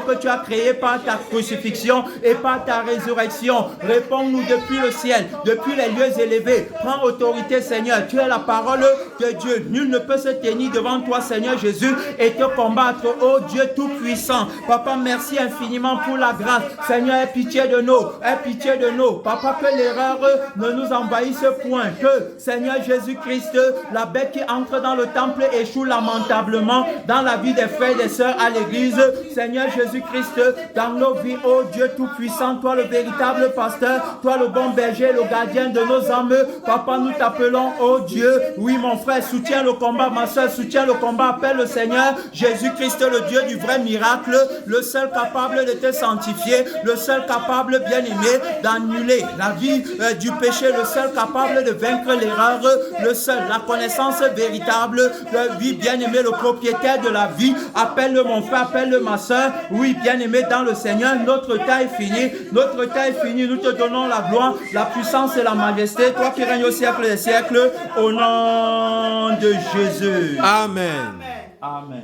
que tu as créé par ta crucifixion et par ta résurrection. Réponds-nous depuis le ciel, depuis les lieux élevés. Prends autorité, Seigneur. Tu es la parole de Dieu. Nul ne peut se tenir devant toi, Seigneur Jésus, et te combattre, ô Dieu Tout-Puissant. Papa, merci infiniment pour la grâce. Seigneur, aie pitié de nous. Aie pitié de nous. Papa, que l'erreur ne nous envahisse point. Que, Seigneur Jésus-Christ, la bête qui entre dans le temple échoue lamentablement dans la vie des frères et des sœurs à l'église. Seigneur Jésus-Christ, dans nos vies, ô Dieu Tout-Puissant, toi le véritable pasteur, toi le bon berger, le gardien de nos âmes. Papa, nous t'appelons, ô Dieu. Oui, mon frère, soutiens le combat, ma soeur, soutiens le combat. Appelle le Seigneur Jésus-Christ, le Dieu du vrai miracle, le seul capable de te sanctifier, le seul capable, bien-aimé, d'annuler la vie du péché, le seul capable de vaincre l'erreur, le seul, la connaissance véritable, le vie, bien-aimé, le propriétaire de la vie. Appelle-le, mon frère, appelle-le, ma soeur. Oui, bien-aimé, dans le Seigneur, notre temps est fini. Notre temps est fini. Nous te donnons la gloire, la puissance et la majesté. Toi qui règnes au siècle des siècles, au nom de Jésus. Amen. Amen.